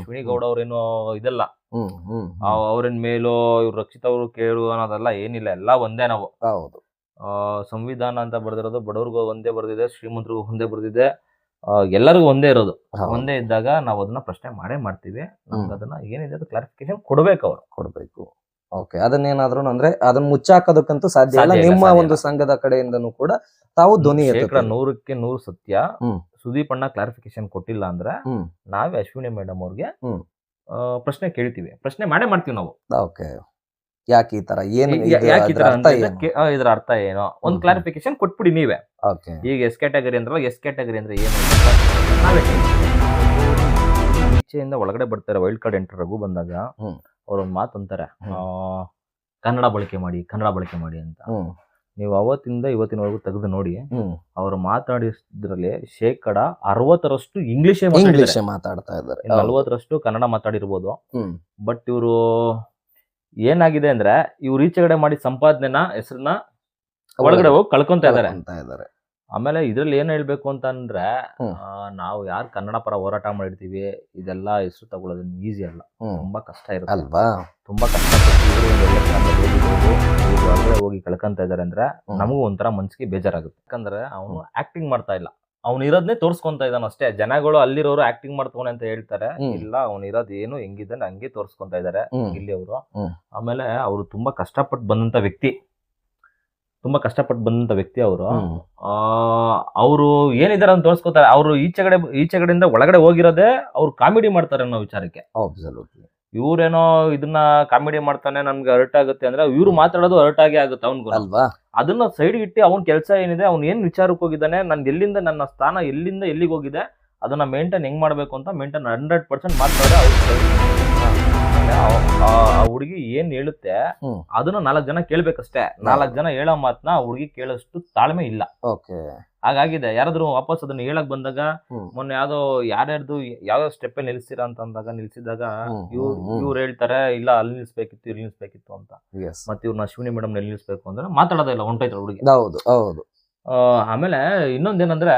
ಅಶ್ವಿನಿ ಗೌಡ ಅವ್ರೇನು ಇದಲ್ಲ, ಹ್ಮ್ ಹ್ಮ್ ಅವ್ರನ್ ಮೇಲೂ ಇವ್ರು ರಕ್ಷಿತ್ ಅವರು ಕೇಳು ಅನ್ನೋದೆಲ್ಲ ಏನಿಲ್ಲ, ಎಲ್ಲ ಒಂದೇ ನಾವು. ಹೌದು. ಸಂವಿಧಾನ ಅಂತ ಬರ್ದಿರೋದು ಬಡವ್ರಿಗೂ ಒಂದೇ ಬರ್ದಿದೆ, ಶ್ರೀಮಂತರಿಗೂ ಒಂದೇ ಬರ್ದಿದೆ, ಎಲ್ಲರಿಗೂ ಒಂದೇ ಇರೋದು. ಒಂದೇ ಇದ್ದಾಗ ನಾವು ಅದನ್ನ ಪ್ರಶ್ನೆ ಮಾಡೇ ಮಾಡ್ತೀವಿ. ನಮ್ಗೆ ಅದನ್ನ ಏನಿದೆ ಅದು ಕ್ಲಾರಿಫಿಕೇಶನ್ ಕೊಡ್ಬೇಕು, ಅವ್ರು ಕೊಡ್ಬೇಕು. ಓಕೆ, ಅದನ್ನೇನಾದ್ರೂ ಅಂದ್ರೆ ಅದನ್ನ ಮುಚ್ಚಾಕೋದಕ್ಕಂತೂ ಸಾಧ್ಯ ಇಲ್ಲ. ನಿಮ್ಮ ಒಂದು ಸಂಘದ ಕಡೆಯಿಂದನೂ ಕೂಡ ತಾವು ಧ್ವನಿ 100% 100 ಸತ್ಯ. ಸುದೀಪ್ ಅಣ್ಣ ಕ್ಲಾರಿಫಿಕೇಶನ್ ಕೊಟ್ಟಿಲ್ಲ ಅಂದ್ರೆ ನಾವೇ ಅಶ್ವಿನಿ ಮೇಡಮ್ ಅವ್ರಿಗೆ ಪ್ರಶ್ನೆ ಕೇಳ್ತೀವಿ, ಪ್ರಶ್ನೆ ಮಾಡೇ ಮಾಡ್ತೀವಿ ನಾವು. ಓಕೆ, ಯಾಕೆ ಈ ತರ, ಏನು ಇದ್ರ ಅರ್ಥ ಏನೋ ಒಂದು ಕ್ಲಾರಿಫಿಕೇಶನ್ ಕೊಟ್ಬಿಡಿ ನೀವೇ. ಈಗ ಎಸ್ ಕ್ಯಾಟಗರಿ ಅಂದ್ರಲ್ಲ, ಎಸ್ ಕ್ಯಾಟಗರಿ ಅಂದ್ರೆ ಏನು ನಾವೇ ಈಚೆಯಿಂದ ಒಳಗಡೆ ಬರ್ತಾರೆ. ವೈಲ್ಡ್ ಕಾರ್ಡ್ ಎಂಟರ್ ರಘು ಬಂದಾಗ ಅವ್ರೊಂದು ಮಾತು ಅಂತಾರೆ, ಕನ್ನಡ ಬಳಕೆ ಮಾಡಿ ಅಂತ. ನೀವು ಅವತ್ತಿಂದ ಇವತ್ತಿನವರೆಗೂ ತೆಗೆದು ನೋಡಿ, ಅವ್ರು ಮಾತಾಡಿದ್ರಲ್ಲಿ 60% ಇಂಗ್ಲಿಷೇ ಮಾತಾಡ್ತಾ ಇದ್ದಾರೆ, 40% ಕನ್ನಡ ಮಾತಾಡಿರ್ಬೋದು. ಬಟ್ ಇವರು ಏನಾಗಿದೆ ಅಂದ್ರೆ, ಇವ್ರು ಈಚೆಗಡೆ ಮಾಡಿ ಸಂಪಾದನೆನ ಹೆಸರನ್ನ ಒಳಗಡೆ ಹೋಗಿ ಕಳ್ಕೊಂತ ಇದಾರೆ. ಆಮೇಲೆ ಇದ್ರಲ್ಲಿ ಏನ್ ಹೇಳ್ಬೇಕು ಅಂತ ಅಂದ್ರೆ, ನಾವು ಯಾರು ಕನ್ನಡ ಪರ ಹೋರಾಟ ಮಾಡಿರ್ತೀವಿ, ಇದೆಲ್ಲ ಹೆಸರು ತಗೊಳ್ಳೋದನ್ನ ಈಸಿ ಅಲ್ಲ, ತುಂಬಾ ಕಷ್ಟ ಇರುತ್ತೆ ಅಲ್ವಾ. ತುಂಬಾ ಕಷ್ಟಪಟ್ಟು ಹೋಗಿ ಕಳ್ಕೊಂತ ಇದಾರೆ ಅಂದ್ರೆ ನಮಗೂ ಒಂಥರ ಮನ್ಸಿಗೆ ಬೇಜಾರಾಗುತ್ತೆ. ಯಾಕಂದ್ರೆ ಅವನು ಆಕ್ಟಿಂಗ್ ಮಾಡ್ತಾ ಇಲ್ಲ, ಅವ್ನು ಇರೋದನ್ನೇ ತೋರ್ಸ್ಕೊಂತ ಇದ್ದಾನ ಅಷ್ಟೇ. ಜನಗಳು ಅಲ್ಲಿರೋರು ಆಕ್ಟಿಂಗ್ ಮಾಡ್ತಾನೆ ಅಂತ ಹೇಳ್ತಾರೆ, ಇಲ್ಲ ಅವ್ನು ಇರೋದ್ ಏನು ಹೆಂಗಿದ್ದಾನೆ ಹಂಗೆ ತೋರ್ಸ್ಕೊಂತ ಇದಾರೆ ಇಲ್ಲಿ ಅವರು. ಆಮೇಲೆ ಅವರು ತುಂಬಾ ಕಷ್ಟಪಟ್ಟು ಬಂದಂತ ವ್ಯಕ್ತಿ, ಅವರು ಏನಿದಾರೆ ಅಂತ ತೋರ್ಸ್ಕೊತಾರೆ. ಅವರು ಈಚೆಗಡೆಯಿಂದ ಒಳಗಡೆ ಹೋಗಿರೋದೇ ಅವ್ರು ಕಾಮಿಡಿ ಮಾಡ್ತಾರೆ ಅನ್ನೋ ವಿಚಾರಕ್ಕೆ. ಇವ್ರೇನೋ ಇದನ್ನ ಕಾಮಿಡಿ ಮಾಡ್ತಾನೆ, ನಮ್ಗೆ ಹರ್ಟ್ ಆಗುತ್ತೆ ಅಂದ್ರೆ ಇವ್ರು ಮಾತಾಡೋದು ಹರ್ಟ್ ಆಗೇ ಆಗುತ್ತೆ ಅವ್ನಿಗೂ ಅಲ್ವಾ. ಅದನ್ನ ಸೈಡ್ ಇಟ್ಟು ಅವ್ನ ಕೆಲಸ ಏನಿದೆ, ಅವ್ನು ಏನ್ ವಿಚಾರಕ್ಕೆ ಹೋಗಿದ್ದಾನೆ, ನನ್ನ ಸ್ಥಾನ ಎಲ್ಲಿಂದ ಎಲ್ಲಿಗೆ ಹೋಗಿದೆ, ಅದನ್ನ ಮೇಂಟೈನ್ ಹೆಂಗ್ ಮಾಡ್ಬೇಕು ಅಂತ ಮೇಂಟೈನ್ 100% ಮಾಡ್ತಾರೆ. ಆ ಹುಡುಗಿ ಏನ್ ಹೇಳುತ್ತೆ ಅದನ್ನ 4 ಜನ ಕೇಳ್ಬೇಕಷ್ಟೇ. 4 ಜನ ಹೇಳೋ ಮಾತನ್ನ ಹುಡುಗಿ ಕೇಳೋಷ್ಟು ತಾಳ್ಮೆ ಇಲ್ಲ. ಹಾಗಾಗಿದೆ. ಯಾರಾದ್ರೂ ವಾಪಸ್ ಅದನ್ನ ಹೇಳಕ್ ಬಂದಾಗ, ಮೊನ್ನೆ ಯಾರ್ಯಾರ್ದು ಯಾವ ಸ್ಟೆಪ್ ಅಲ್ಲಿ ನಿಲ್ಸಿದಾಗ ಇವ್ರು ಹೇಳ್ತಾರೆ, ಇಲ್ಲ ಅಲ್ಲಿ ನಿಲ್ಸ್ಬೇಕಿತ್ತು, ಇಲ್ಲಿ ನಿಲ್ಸ್ಬೇಕಿತ್ತು ಅಂತ. ಮತ್ತೆ ಇವ್ರನ್ನ ಅಶ್ವಿನಿ ಮೇಡಮ್ ಎಲ್ಲಿ ನಿಲ್ಸ್ಬೇಕು ಅಂದ್ರೆ ಮಾತಾಡೋದೇ ಇಲ್ಲ, ಹೊಂಟೈತ್ರ ಹುಡುಗಿ. ಆಮೇಲೆ ಇನ್ನೊಂದೇನಂದ್ರೆ,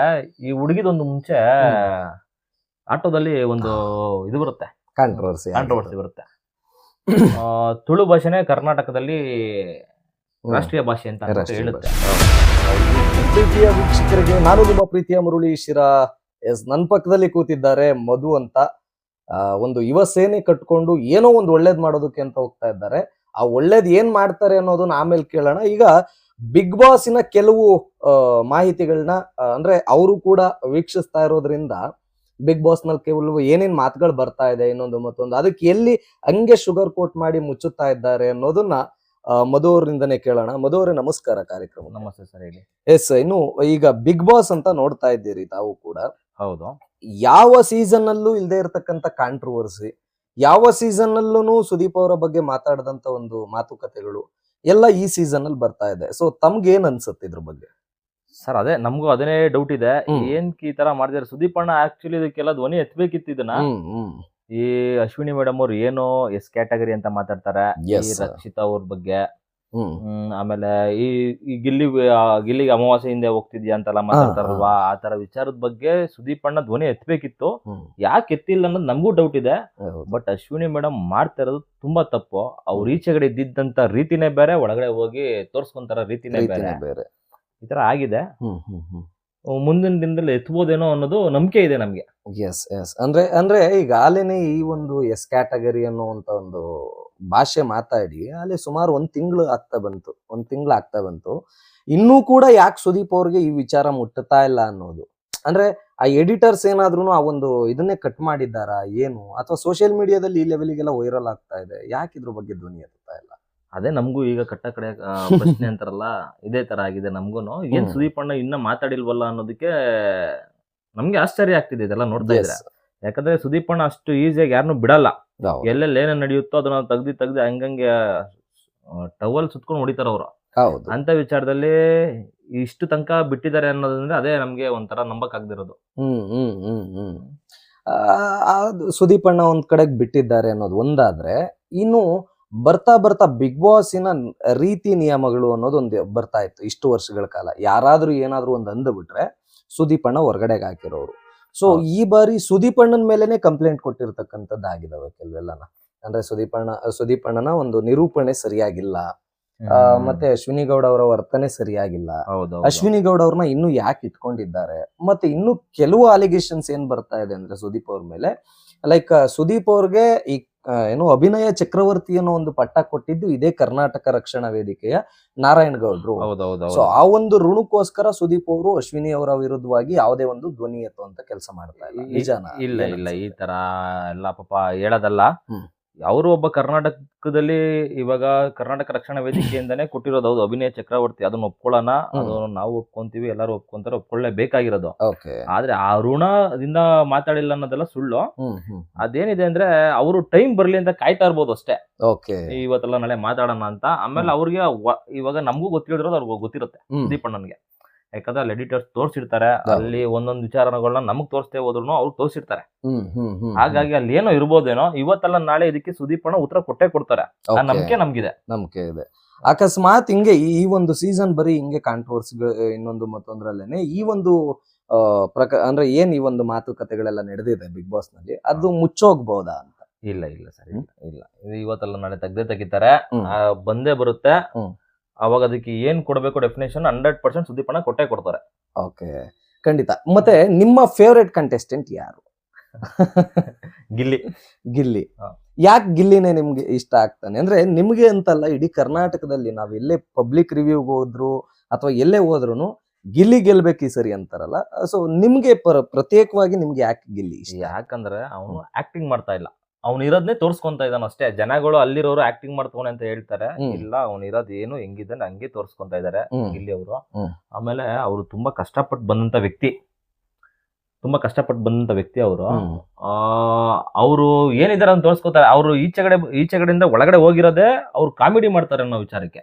ಈ ಹುಡುಗಿದೊಂದು ಮುಂಚೆ ಆಟೋದಲ್ಲಿ ಒಂದು ಇದು ಬರುತ್ತೆ, ಕಾಂಟ್ರವರ್ಸಿ ಬರುತ್ತೆ. ತುಳು ಭಾಷೆನೇ ಕರ್ನಾಟಕದಲ್ಲಿ ರಾಷ್ಟ್ರೀಯ ಭಾಷೆ ಅಂತ ಹೇಳುತ್ತೆ. ಪ್ರೀತಿಯ ವೀಕ್ಷಕರಿಗೆ, ನಾನು ನಿಮ್ಮ ಪ್ರೀತಿಯ ಮುರಳಿ ಶಿರಾ. ನನ್ನ ಪಕ್ಕದಲ್ಲಿ ಕೂತಿದ್ದಾರೆ ಮಧು ಅಂತ. ಒಂದು ಯುವ ಸೇನೆ ಕಟ್ಕೊಂಡು ಏನೋ ಒಂದು ಒಳ್ಳೇದ್ ಮಾಡೋದಕ್ಕೆ ಅಂತ ಹೋಗ್ತಾ ಇದ್ದಾರೆ. ಆ ಒಳ್ಳೇದ್ ಏನ್ ಮಾಡ್ತಾರೆ ಅನ್ನೋದನ್ನ ಆಮೇಲೆ ಕೇಳೋಣ. ಈಗ ಬಿಗ್ ಬಾಸಿನ ಕೆಲವು ಮಾಹಿತಿಗಳನ್ನ, ಅಂದ್ರೆ ಅವರು ಕೂಡ ವೀಕ್ಷಿಸ್ತಾ ಇರೋದ್ರಿಂದ ಬಿಗ್ ಬಾಸ್ ನಲ್ಲಿ ಕೆಲವು ಏನೇನ್ ಮಾತುಗಳು ಬರ್ತಾ ಇದೆ, ಇನ್ನೊಂದು ಮತ್ತೊಂದು, ಅದಕ್ಕೆ ಎಲ್ಲಿ ಹಂಗೆ ಶುಗರ್ ಕೋಟ್ ಮಾಡಿ ಮುಚ್ಚುತ್ತಾ ಇದ್ದಾರೆ ಅನ್ನೋದನ್ನ ಮಧು ಅವರಿಂದನೇ ಕೇಳೋಣ. ಮಧು ಅವರೇ, ನಮಸ್ಕಾರ ಕಾರ್ಯಕ್ರಮ. ನಮಸ್ತೆ ಸರ್, ಹೇಳಿ. ಎಸ್, ಇನ್ನು ಈಗ ಬಿಗ್ ಬಾಸ್ ಅಂತ ನೋಡ್ತಾ ಇದ್ದೀರಿ ತಾವು ಕೂಡ. ಹೌದು. ಯಾವ ಸೀಸನ್ ಅಲ್ಲೂ ಇಲ್ಲದೆ ಇರತಕ್ಕಂತ ಕಾಂಟ್ರವರ್ಸಿ, ಯಾವ ಸೀಸನ್ ಅಲ್ಲೂ ಸುದೀಪ್ ಅವರ ಬಗ್ಗೆ ಮಾತಾಡದಂತ ಒಂದು ಮಾತುಕತೆಗಳು ಎಲ್ಲ ಈ ಸೀಸನ್ ಅಲ್ಲಿ ಬರ್ತಾ ಇದೆ. ಸೊ ತಮ್ಗೆ ಏನ್ ಅನ್ಸುತ್ತೆ ಇದ್ರ ಬಗ್ಗೆ? ಸರ್, ಅದೇ ನಮಗೂ ಅದನ್ನೇ ಡೌಟ್ ಇದೆ, ಏನ್ ಈ ತರ ಮಾಡಿದಾರೆ ಸುದೀಪ್ ಅಣ್ಣ. ಆಕ್ಚುಲಿ ಇದಕ್ಕೆಲ್ಲ ಧ್ವನಿ ಎತ್ತಬೇಕಿತ್ತು ಇದನ್ನ. ಈ ಅಶ್ವಿನಿ ಮೇಡಮ್ ಅವ್ರು ಏನೋ ಎಸ್ ಕ್ಯಾಟಗರಿ ಅಂತ ಮಾತಾಡ್ತಾರೆ, ಈ ರಕ್ಷಿತ್ ಅವ್ರ ಬಗ್ಗೆ. ಆಮೇಲೆ ಈ ಗಿಲ್ಲಿಗೆ ಅಮಾವಾಸ್ಯೆ ಹಿಂದೆ ಹೋಗ್ತಿದ್ಯಾ ಅಂತೆಲ್ಲ ಮಾತಾಡ್ತಾರಲ್ವಾ, ಆ ತರ ವಿಚಾರದ ಬಗ್ಗೆ ಸುದೀಪ್ ಅಣ್ಣ ಧ್ವನಿ ಎತ್ತಬೇಕಿತ್ತು. ಯಾಕೆ ಎತ್ತಿಲ್ಲ ಅನ್ನೋದು ನಮಗೂ ಡೌಟ್ ಇದೆ. ಬಟ್ ಅಶ್ವಿನಿ ಮೇಡಮ್ ಮಾಡ್ತಾ ಇರೋದು ತುಂಬಾ ತಪ್ಪು. ಅವ್ರ ಈಚೆಗಡೆ ಇದ್ದಿದ್ದಂತ ರೀತಿನೇ ಬೇರೆ, ಒಳಗಡೆ ಹೋಗಿ ತೋರ್ಸ್ಕೊಂತಾರ ರೀತಿನೇ ಬೇರೆ. ಈ ತರ ಆಗಿದೆ. ಮುಂದಿನ ದಿನದಲ್ಲಿ ಎತ್ಬೋದೇನೋ ಅನ್ನೋದು ನಂಬಿಕೆ ಇದೆ ನಮ್ಗೆ. ಅಂದ್ರೆ ಈಗಾಗಲೇ ಈ ಒಂದು ಎಸ್ ಕ್ಯಾಟಗರಿ ಅನ್ನುವಂತ ಒಂದು ಭಾಷೆ ಮಾತಾಡಿ ಅಲ್ಲಿ ಸುಮಾರು ಒಂದ್ ತಿಂಗಳು ಆಗ್ತಾ ಬಂತು. ಇನ್ನೂ ಕೂಡ ಯಾಕೆ ಸುದೀಪ್ ಅವ್ರಿಗೆ ಈ ವಿಚಾರ ಮುಟ್ಟುತ್ತಾ ಇಲ್ಲ ಅನ್ನೋದು, ಅಂದ್ರೆ ಆ ಎಡಿಟರ್ಸ್ ಏನಾದ್ರೂ ಆ ಒಂದು ಇದನ್ನೇ ಕಟ್ ಮಾಡಿದ್ದಾರಾ ಏನು, ಅಥವಾ ಸೋಷಿಯಲ್ ಮೀಡಿಯಾದಲ್ಲಿ ಈ ಲೆವೆಲ್ಗೆಲ್ಲ ವೈರಲ್ ಆಗ್ತಾ ಇದೆ, ಯಾಕೆ ಇದ್ರ ಬಗ್ಗೆ ಧ್ವನಿ ಎತ್ತುತ್ತಾ ಇಲ್ಲ? ಅದೇ ನಮಗೂ ಈಗ ಕಟ್ಟ ಕಡೆ ಪ್ರಶ್ನೆ ಅಂತಾರಲ್ಲ, ಇದೇ ತರ ಆಗಿದೆ ನಮ್ಗೂನು. ಏನ್ ಸುದೀಪ್ ಅಣ್ಣ ಇನ್ನ ಮಾತಾಡಿಲ್ವಲ್ಲ ಅನ್ನೋದಕ್ಕೆ ನಮ್ಗೆ ಆಶ್ಚರ್ಯ ಆಗ್ತಿದೆ ಇದೆಲ್ಲ ನೋಡ್ತಾ ಇದ್ರೆ. ಯಾಕಂದ್ರೆ ಸುದೀಪ್ ಅಣ್ಣ ಅಷ್ಟು ಈಸಿಯಾಗಿ ಯಾರನ್ನು ಬಿಡಲ್ಲ. ಎಲ್ಲೆಲ್ಲಿ ಏನೇನ್ ನಡೆಯುತ್ತೋ ಅದನ್ನ ತೆಗ್ದು ಹಂಗಂಗೆ ಟವಲ್ ಸುತ್ಕೊಂಡು ಹೊಡಿತಾರ ಅವ್ರು. ಅಂತ ವಿಚಾರದಲ್ಲಿ ಇಷ್ಟು ತನಕ ಬಿಟ್ಟಿದ್ದಾರೆ ಅನ್ನೋದಂದ್ರೆ ಅದೇ ನಮ್ಗೆ ಒಂಥರ ನಂಬಕ್ ಆಗದಿರೋದು. ಸುದೀಪ್ ಅಣ್ಣ ಒಂದ್ ಕಡೆಗೆ ಬಿಟ್ಟಿದ್ದಾರೆ ಅನ್ನೋದು ಒಂದಾದ್ರೆ, ಇನ್ನು ಬರ್ತಾ ಬಿಗ್ ಬಾಸಿನ ರೀತಿ ನಿಯಮಗಳು ಅನ್ನೋದು ಒಂದು ಬರ್ತಾ ಇತ್ತು ಇಷ್ಟು ವರ್ಷಗಳ ಕಾಲ. ಯಾರಾದ್ರೂ ಏನಾದ್ರೂ ಒಂದು ಅಂದ್ಬಿಟ್ರೆ ಸುದೀಪ್ ಅಣ್ಣ ಹೊರಗಡೆಗೆ ಹಾಕಿರೋರು. ಸೊ ಈ ಬಾರಿ ಸುದೀಪ್ ಅಣ್ಣನ ಮೇಲೆನೆ ಕಂಪ್ಲೇಂಟ್ ಕೊಟ್ಟಿರ್ತಕ್ಕಂಥದ್ದು ಆಗಿದಾವೆ ಕೆಲವೆಲ್ಲನ. ಅಂದ್ರೆ ಸುದೀಪ್ ಅಣ್ಣನ ಒಂದು ನಿರೂಪಣೆ ಸರಿಯಾಗಿಲ್ಲ, ಮತ್ತೆ ಅಶ್ವಿನಿ ಗೌಡ ಅವರ ವರ್ತನೆ ಸರಿಯಾಗಿಲ್ಲ, ಅಶ್ವಿನಿ ಗೌಡ ಅವ್ರನ್ನ ಇನ್ನು ಯಾಕೆ ಇಟ್ಕೊಂಡಿದ್ದಾರೆ, ಮತ್ತೆ ಇನ್ನು ಕೆಲವು ಅಲಿಗೇಷನ್ಸ್ ಏನ್ ಬರ್ತಾ ಇದೆ ಅಂದ್ರೆ ಸುದೀಪ್ ಅವ್ರ ಮೇಲೆ, ಲೈಕ್ ಸುದೀಪ್ ಅವ್ರಿಗೆ ಈ ಏನು ಅಭಿನಯ ಚಕ್ರವರ್ತಿ ಅನ್ನೋ ಒಂದು ಪಟ್ಟ ಕೊಟ್ಟಿದ್ದು ಇದೇ ಕರ್ನಾಟಕ ರಕ್ಷಣಾ ವೇದಿಕೆಯ ನಾರಾಯಣ್ ಗೌಡ್ರು. ಸೊ ಆ ಒಂದು ಋಣಕ್ಕೋಸ್ಕರ ಸುದೀಪ್ ಅವರು ಅಶ್ವಿನಿ ಅವರ ವಿರುದ್ಧವಾಗಿ ಯಾವುದೇ ಒಂದು ಧ್ವನಿ ಎತ್ತುವಂತ ಕೆಲಸ ಮಾಡ್ತಾ ಇಲ್ಲ. ನಿಜಾನ? ಇಲ್ಲ ಈ ತರ ಎಲ್ಲ ಪಾಪ ಹೇಳೋದಲ್ಲ. ಅವರು ಒಬ್ಬ ಕರ್ನಾಟಕದಲ್ಲಿ ಇವಾಗ ಕರ್ನಾಟಕ ರಕ್ಷಣಾ ವೇದಿಕೆಯಿಂದಾನೇ ಕೊಟ್ಟಿರೋದು. ಹೌದು, ಅಭಿನಯ ಚಕ್ರವರ್ತಿ, ಅದನ್ನ ಒಪ್ಕೊಳ್ಳೋಣ, ಅದನ್ನು ನಾವು ಒಪ್ಕೊಂತೀವಿ, ಎಲ್ಲರೂ ಒಪ್ಕೊಂತಾರೆ, ಒಪ್ಕೊಳ್ಳೇಬೇಕಾಗಿರೋದು. ಆದ್ರೆ ಆ ಋಣದಿಂದ ಮಾತಾಡಿಲ್ಲ ಅನ್ನೋದೆಲ್ಲ ಸುಳ್ಳು. ಅದೇನಿದೆ ಅಂದ್ರೆ ಅವರು ಟೈಮ್ ಬರ್ಲಿ ಅಂತ ಕಾಯ್ತಾ ಇರ್ಬೋದು ಅಷ್ಟೇ. ಇವತ್ತೆಲ್ಲ ನಾಳೆ ಮಾತಾಡೋಣ ಅಂತ. ಆಮೇಲೆ ಅವ್ರಿಗೆ ಇವಾಗ ನಮಗೂ ಗೊತ್ತಿರೋದು ಅವ್ರಿಗೆ ಗೊತ್ತಿರುತ್ತೆ ದೀಪಣ್ಣನ್ಗೆ. ಯಾಕಂದ್ರೆ ಅಲ್ಲಿ ಎಡಿಟರ್ಸ್ ತೋರ್ಸಿರ್ತಾರೆ, ಅಲ್ಲಿ ಒಂದೊಂದು ವಿಚಾರಗಳನ್ನ ನಮಗ್ ತೋರಿಸ್ತೇ ಹೋದ್ರು ಅವ್ರಿಗೆ ತೋರ್ಸಿರ್ತಾರೆ. ಹಾಗಾಗಿ ಅಲ್ಲಿ ಏನೋ ಇರ್ಬೋದೇನೋ, ಇವತ್ತೆಲ್ಲ ನಾಳೆ ಇದಕ್ಕೆ ಸುದೀಪ್ ಅಣ್ಣ ಉತ್ತರ ಕೊಟ್ಟೆ ಕೊಡ್ತಾರೆ. ಆ ನಂಬಿಕೆ ನಮ್ಗೆ ಇದೆ. ಅಕಸ್ಮಾತ್ ಹಿಂಗೆ ಈ ಒಂದು ಸೀಸನ್ ಬರೀ ಹಿಂಗೆ ಕಾಂಟ್ರವರ್ಸಿ ಇನ್ನೊಂದು ಮತ್ತೊಂದ್ರಲ್ಲೇನೆ ಈ ಒಂದು ಅಂದ್ರೆ ಏನ್ ಈ ಒಂದು ಮಾತುಕತೆಗಳೆಲ್ಲ ನಡೆದಿದೆ ಬಿಗ್ ಬಾಸ್ ನಲ್ಲಿ, ಅದು ಮುಚ್ಚೋಗ್ಬಹುದಾ ಅಂತ? ಇಲ್ಲ ಸರ್, ಇಲ್ಲ. ಇವತ್ತೆಲ್ಲ ನಾಳೆ ತೆಗಿತಾರೆ, ಬಂದೇ ಬರುತ್ತೆ. ಅವಾಗ ಅದಕ್ಕೆ ಏನ್ ಕೊಡಬೇಕು ಡೆಫಿನೇಷನ್ 100% ಸುದೀಪ್ ಅಣ್ಣ ಕೊಟ್ಟೆ ಕೊಡ್ತಾರೆ. ಓಕೆ, ಖಂಡಿತ. ಮತ್ತೆ ನಿಮ್ಮ ಫೇವರೇಟ್ ಕಂಟೆಸ್ಟೆಂಟ್ ಯಾರು? ಗಿಲ್ಲಿ. ಯಾಕೆ ಗಿಲ್ಲಿನೇ ನಿಮ್ಗೆ ಇಷ್ಟ ಆಗ್ತಾನೆ ಅಂದ್ರೆ, ನಿಮ್ಗೆ ಅಂತಲ್ಲ, ಇಡೀ ಕರ್ನಾಟಕದಲ್ಲಿ ನಾವ್ ಎಲ್ಲೇ ಪಬ್ಲಿಕ್ ರಿವ್ಯೂಗೆ ಹೋದ್ರು ಅಥವಾ ಎಲ್ಲೇ ಹೋದ್ರು ಗಿಲ್ಲಿ ಗೆಲ್ಬೇಕು ಈ ಸರಿ ಅಂತಾರಲ್ಲ. ಸೊ ನಿಮ್ಗೆ ಪ್ರತ್ಯೇಕವಾಗಿ ನಿಮ್ಗೆ ಯಾಕೆ ಗಿಲ್ಲಿ ಇಷ್ಟ? ಯಾಕಂದ್ರೆ ಅವನು ಆಕ್ಟಿಂಗ್ ಮಾಡ್ತಾ ಇಲ್ಲ, ಅವ್ನು ಇರೋದನ್ನೇ ತೋರ್ಸ್ಕೊಂತ ಇದ್ದಾನ ಅಷ್ಟೇ. ಜನಗಳು ಅಲ್ಲಿರೋರು ಆಕ್ಟಿಂಗ್ ಮಾಡ್ತಾನೆ ಅಂತ ಹೇಳ್ತಾರೆ. ಇಲ್ಲ, ಅವ್ನು ಇರೋದು ಏನು ಹೆಂಗಿದ್ದಾನೆ ಹಂಗೆ ತೋರ್ಸ್ಕೊಂತ ಇದಾರೆ ಗಿಲ್ಲಿ ಅವರು. ಆಮೇಲೆ ಅವರು ತುಂಬಾ ಕಷ್ಟಪಟ್ಟು ಬಂದಂತ ವ್ಯಕ್ತಿ ಅವರು. ಅವರು ಏನಿದಾರೆ ಅಂತ ತೋರ್ಸ್ಕೊತಾರೆ. ಅವರು ಈಚೆಗಡೆಯಿಂದ ಒಳಗಡೆ ಹೋಗಿರೋದೇ ಅವ್ರು ಕಾಮಿಡಿ ಮಾಡ್ತಾರೆ ಅನ್ನೋ ವಿಚಾರಕ್ಕೆ.